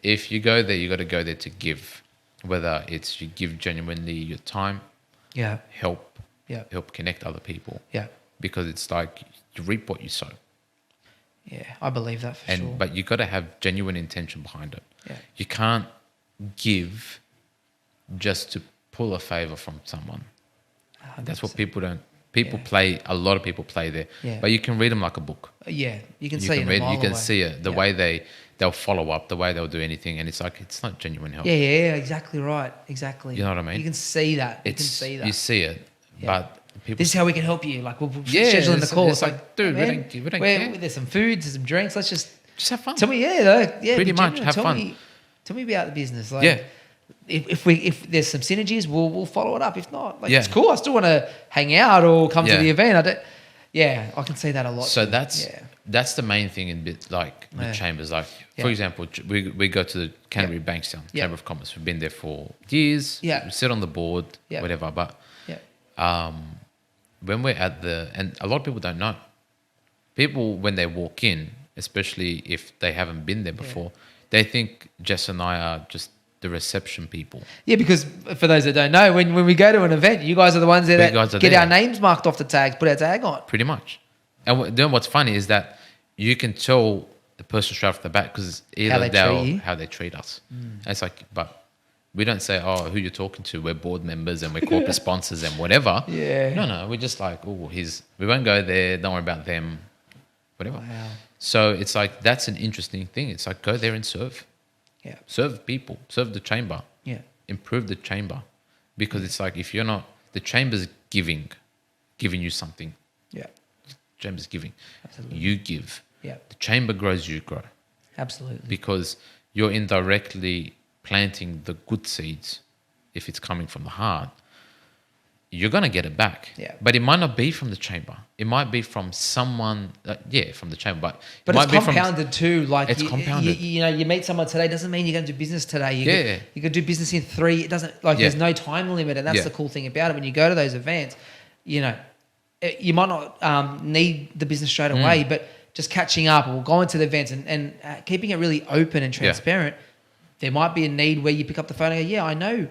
if you go there, you got to go there to give. Whether it's you give genuinely your time, help connect other people. Yeah. Because it's like you reap what you sow. Yeah, I believe that for sure. But you got to have genuine intention behind it. Yeah. You can't give just to pull a favor from someone. 100%. That's what people don't. Play. A lot of people play there. Yeah. But you can read them like a book. Yeah, you can see it. You can see it. The way they'll follow up, the way they'll do anything, and it's like it's not genuine help. Yeah, exactly right. Exactly. You know what I mean? You can see that. You see it. But people. This is how we can help you. Like we'll schedule in the call. It's like, dude, we don't care. There's some food, there's some drinks. Let's just have fun. Tell me, pretty much have fun. Tell me about the business. Like, if there's some synergies, we'll follow it up. If not, it's cool. I still want to hang out or come to the event. I can see that a lot. So that's the main thing in the chambers. Like for example, we go to the Canterbury Bankstown Chamber of Commerce. We've been there for years. We sit on the board, whatever. But when we're at and a lot of people don't know. People when they walk in, especially if they haven't been there before, they think Jess and I are just the reception people. Yeah, because for those that don't know, when we go to an event, you guys are the ones that get our names marked off the tags, put our tag on. Pretty much. And then what's funny is that you can tell the person straight off the bat because either how they treat us. And it's like, but we don't say, oh, who you're talking to. We're board members and we're corporate sponsors and whatever. Yeah. No, we're just like, oh, we won't go there. Don't worry about them. Whatever. Wow. So it's like, that's an interesting thing. It's like, go there and serve. Yeah. Serve people. Serve the chamber. Yeah. Improve the chamber. Because it's like, if you're not, the chamber's giving you something. Yeah. Chamber's giving. Absolutely. You give. Yeah. The chamber grows, you grow. Absolutely. Because you're indirectly planting the good seeds. If it's coming from the heart, you're going to get it back. Yeah. But it might not be from the chamber. It might be from someone, from the chamber. But it's compounded too. Like it's compounded. You meet someone today doesn't mean you're going to do business today. You can do business in 3. It doesn't, there's no time limit. And that's the cool thing about it. When you go to those events, you might not need the business straight away, but just catching up or going to the events and keeping it really open and transparent, there might be a need where you pick up the phone and go, I know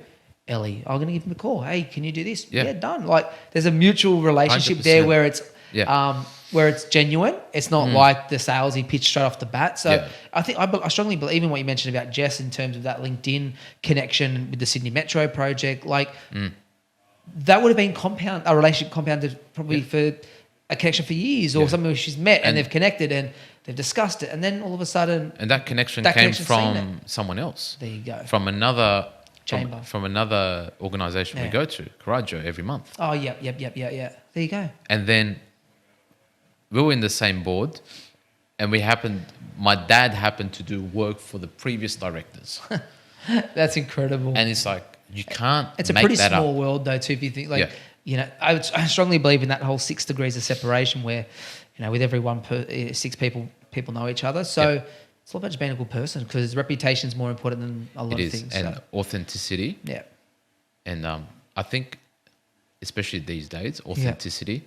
Elie, I'm going to give him a call. Hey, can you do this? Yeah, done. Like there's a mutual relationship 100%. There where it's genuine. It's not like the salesy pitch straight off the bat. So I strongly believe in what you mentioned about Jess in terms of that LinkedIn connection with the Sydney Metro project. Like that would have been a relationship compounded probably for a connection for years or something where she's met and they've connected and they've discussed it. And then all of a sudden... And that connection came from someone else. There you go. From another... Chamber. From another organisation we go to, Coraggio, every month. Oh, yep. There you go. And then we were in the same board and my dad happened to do work for the previous directors. That's incredible. And it's like, you can't It's a pretty small world though too, if you think I strongly believe in that whole 6 degrees of separation where, with every 6 people know each other. So... It's all about just being a good person because reputation is more important than a lot of things. And authenticity. Yeah. And I think especially these days, authenticity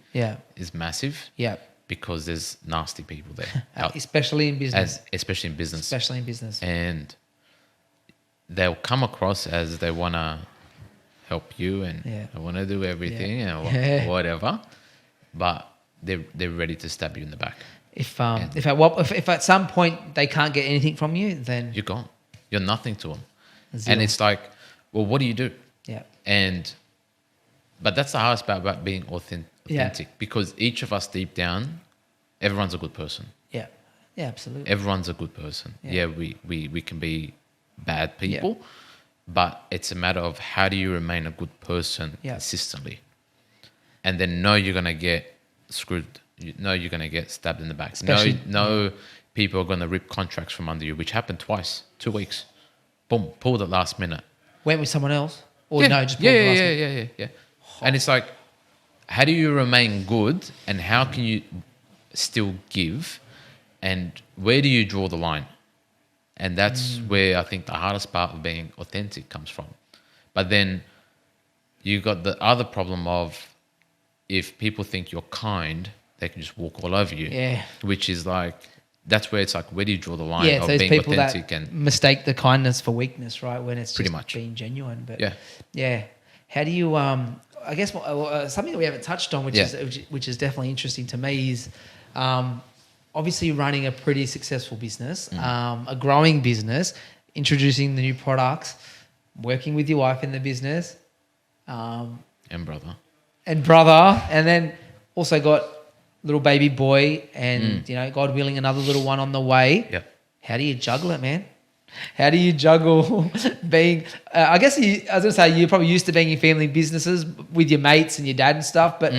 is massive. Yeah. Because there's nasty people there. Especially in business. Especially in business. Especially in business. And they'll come across as they want to help you and they want to do everything and whatever. But they're ready to stab you in the back. If at some point they can't get anything from you, then... You're gone. You're nothing to them. Zero. And it's like, well, what do you do? Yeah. But that's the hardest part about being authentic. Because each of us deep down, everyone's a good person. Yeah. Yeah, absolutely. Everyone's a good person. Yeah, we can be bad people, but it's a matter of how do you remain a good person consistently. And then know you're going to get screwed. You know you're going to get stabbed in the back. Know people are going to rip contracts from under you, which happened twice, 2 weeks. Boom, pulled at last minute. Went with someone else? Or just pulled at last minute? Yeah. And it's like, how do you remain good and how can you still give and where do you draw the line? And that's where I think the hardest part of being authentic comes from. But then you got the other problem of if people think you're kind, they can just walk all over you. Yeah. Which is like, that's where it's like, where do you draw the line of being people authentic? And mistake the kindness for weakness, right? When it's pretty just much being genuine. But yeah. How do you... I guess something that we haven't touched on, which is definitely interesting to me, is obviously running a pretty successful business, a growing business, introducing the new products, working with your wife in the business, and brother, and then also got little baby boy, and God willing, another little one on the way. Yep. How do you juggle it, man? How do you juggle being... I was going to say you're probably used to being in family businesses with your mates and your dad and stuff, but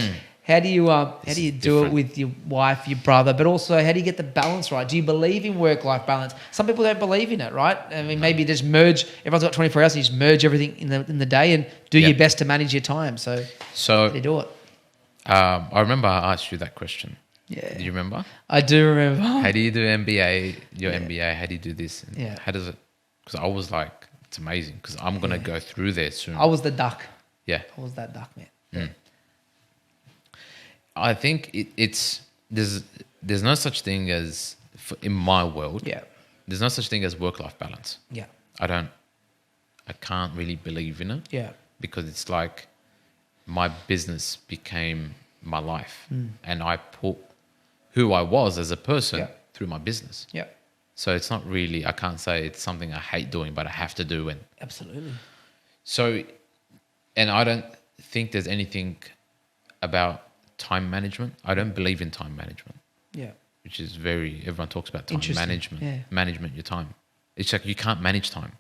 how do you do it with your wife, your brother, but also how do you get the balance right? Do you believe in work-life balance? Some people don't believe in it, right? I mean, maybe just merge... Everyone's got 24 hours, and you just merge everything in the day and do your best to manage your time. So how do you do it? I remember I asked you that question. Yeah. Do you remember? I do remember. How do you do MBA, MBA? How do you do this? And how does it... Because I was like, it's amazing because I'm going to go through there soon. I was the duck. Yeah. I was that duck, man. I think there's no such thing as, in my world, there's no such thing as work-life balance. Yeah. I can't really believe in it. Yeah. Because it's like my business became my life and I put who I was as a person through my business. Yeah. So it's not really, I can't say it's something I hate doing, but I have to do. And absolutely. So, and I don't think there's anything about time management. I don't believe in time management. Yeah. Which is everyone talks about time management. Yeah. Management your time. It's like you can't manage time.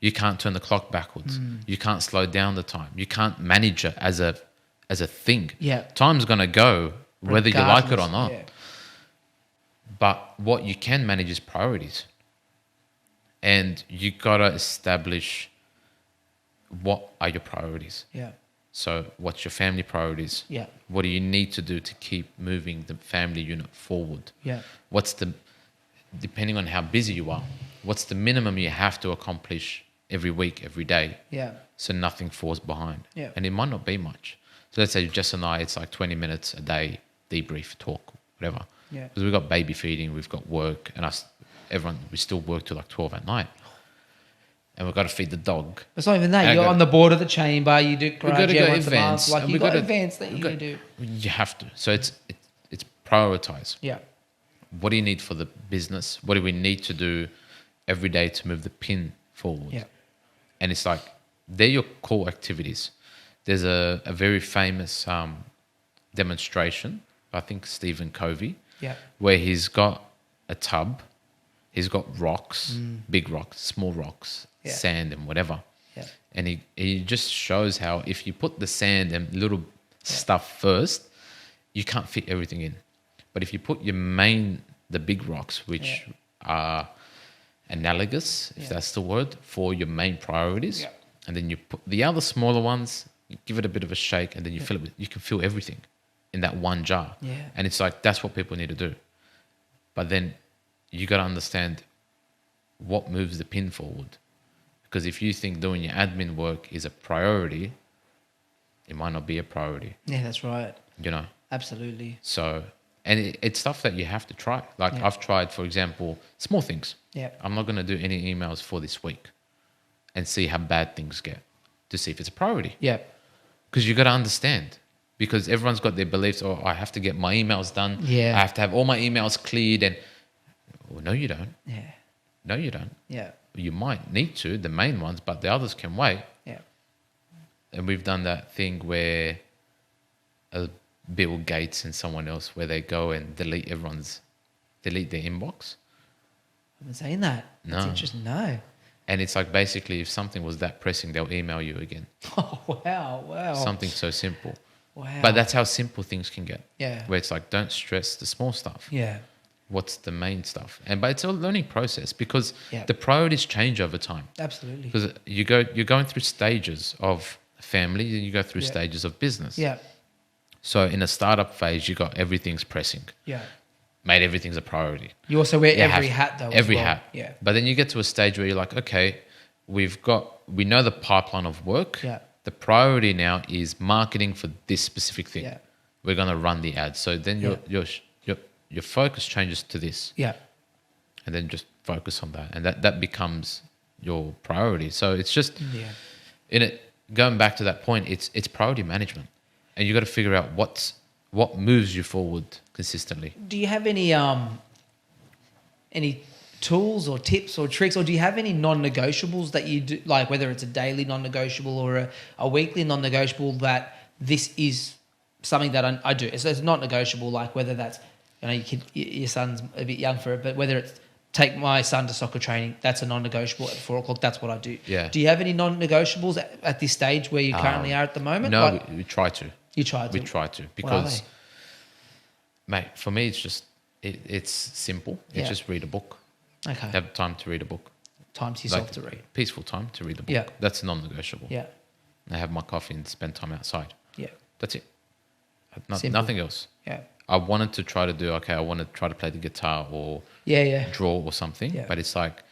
You can't turn the clock backwards. You can't slow down the time. You can't manage it as a thing. Yeah. Time's going to go whether you like it or not. Yeah. But what you can manage is priorities. And you got to establish what are your priorities. Yeah. So what's your family priorities? Yeah. What do you need to do to keep moving the family unit forward? Yeah. Depending on how busy you are, what's the minimum you have to accomplish every week, every day? Yeah. So nothing falls behind. Yeah. And it might not be much. So let's say Jess and I, it's like 20 minutes a day, debrief, talk, whatever. Yeah. Because we've got baby feeding, we've got work, and we still work till like 12 at night. And we've got to feed the dog. It's not even that. And you're on the board of the chamber, you do karate, we've got to go events. Like you've got events that you can do. You have to. So it's prioritize. Yeah. What do you need for the business? What do we need to do every day to move the pin forward? Yeah. And it's like, they're your core activities. There's a very famous demonstration, I think Stephen Covey, where he's got a tub, he's got rocks, big rocks, small rocks, sand and whatever. Yeah. And he just shows how if you put the sand and little stuff first, you can't fit everything in. But if you put the big rocks, which are analogous, if that's the word, for your main priorities, and then you put the other smaller ones, you give it a bit of a shake, and then you fill it with, you can fill everything in that one jar. Yeah. And it's like, that's what people need to do. But then you got to understand what moves the pin forward. Because if you think doing your admin work is a priority, it might not be a priority. Yeah, that's right. You know? Absolutely. So, and it's stuff that you have to try. Like I've tried, for example, small things. Yeah. I'm not going to do any emails for this week and see how bad things get to see if it's a priority. Yeah. Because you got to understand. Because everyone's got their beliefs. Oh, I have to get my emails done. Yeah. I have to have all my emails cleared. And well, no, you don't. Yeah. No, you don't. Yeah. You might need to, the main ones, but the others can wait. Yeah. And we've done that thing where Bill Gates and someone else, where they go and delete their inbox. I've been saying that. That's No. interesting. No. And it's like basically if something was that pressing, they'll email you again. Oh, wow. Wow. Something so simple. Wow. But that's how simple things can get. Yeah. Where it's like, don't stress the small stuff. Yeah. What's the main stuff? But it's a learning process because Yeah. the priorities change over time. Absolutely. Because you're going through stages of family and you go through stages of business. Yeah. So in a startup phase, you got everything's pressing. Yeah. Mate, everything's a priority. You also wear You every have- hat though. Every as well. hat. Yeah. But then you get to a stage where you're like, okay, we know the pipeline of work. Yeah. The priority now is marketing for this specific thing. Yeah. We're going to run the ads. So then your focus changes to this. Yeah. And then just focus on that. And that becomes your priority. So it's just going back to that point, it's priority management. And you got to figure out what moves you forward consistently. Do you have any tools or tips or tricks, or do you have any non-negotiables that you do, like whether it's a daily non-negotiable or a weekly non-negotiable, that this is something that I do? It's not negotiable, like whether that's, your son's a bit young for it, but whether it's take my son to soccer training, that's a non-negotiable at 4 o'clock, that's what I do. Yeah. Do you have any non-negotiables at this stage where you currently are at the moment? No, Like, we try to. you try to. We try to because, mate, for me, it's just, it's simple. It's just read a book. Okay. Have time to read a book. Time to yourself to read. Peaceful time to read a book. Yeah. That's non-negotiable. Yeah. I have my coffee and spend time outside. Yeah. That's it. Simple. Nothing else. Yeah. I wanted to try to do, I want to try to play the guitar or Yeah. draw or something. Yeah. But it's like,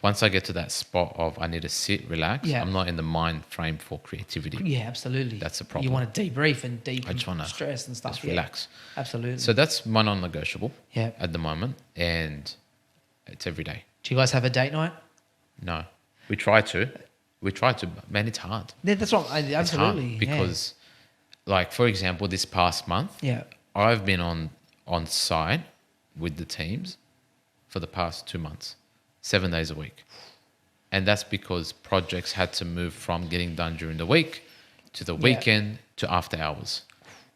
once I get to that spot of I need to sit, relax, Yeah. I'm not in the mind frame for creativity. Yeah, absolutely. That's the problem. You want to debrief and I just want to stress and stuff. just relax. Absolutely. So that's my non-negotiable Yeah. at the moment. And it's every day. Do you guys have a date night? No. We try to. But man, it's hard. Yeah, that's what. It's Absolutely. hard because, like, for example, this past month, Yeah. I've been on site with the teams for the past 2 months, 7 days a week. And that's because projects had to move from getting done during the week to the weekend to after hours.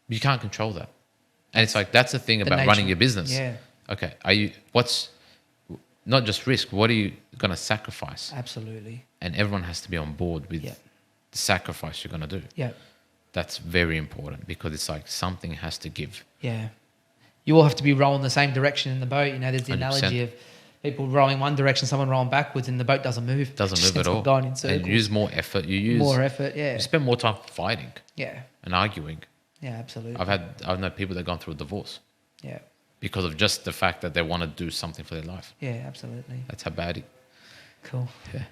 You can't control that. And it's like, that's the thing about nature. running your business. Yeah. Okay. What's not just risk, what are you going to sacrifice? Absolutely. And everyone has to be on board with the sacrifice you're going to do. Yeah. That's very important because it's like something has to give. Yeah. You all have to be rowing the same direction in the boat. There's the 100%. analogy of people rowing one direction, someone rowing backwards, and the boat doesn't move. Doesn't It just move at ends up all. Going in circles. And you use more effort. You use more effort. Yeah. You spend more time fighting Yeah. and arguing. Yeah. Absolutely. I've known people that have gone through a divorce Yeah. because of just the fact that they want to do something for their life. Yeah. Absolutely. That's how bad it. Cool. Yeah.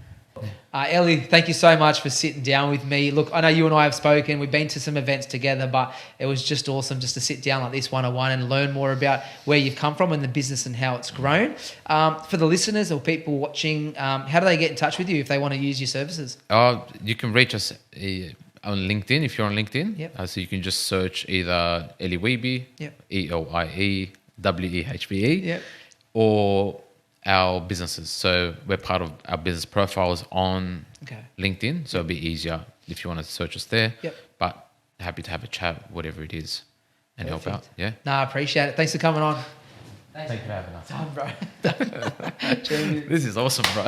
Elie, thank you so much for sitting down with me. Look, I know you and I have spoken. We've been to some events together, but it was just awesome just to sit down like this one-on-one and learn more about where you've come from and the business and how it's grown. For the listeners or people watching, how do they get in touch with you if they want to use your services? You can reach us on LinkedIn if you're on LinkedIn. Yep. So you can just search either Elie Weeby, Yep. ELIEWEHBE, Yep. or our businesses. So we're part of our business profiles on LinkedIn. So it'll be easier if you want to search us there. Yep. But happy to have a chat, whatever it is, and help out. Yeah. No, I appreciate it. Thanks for coming on. Thank you for having us. Bro. This is awesome, bro.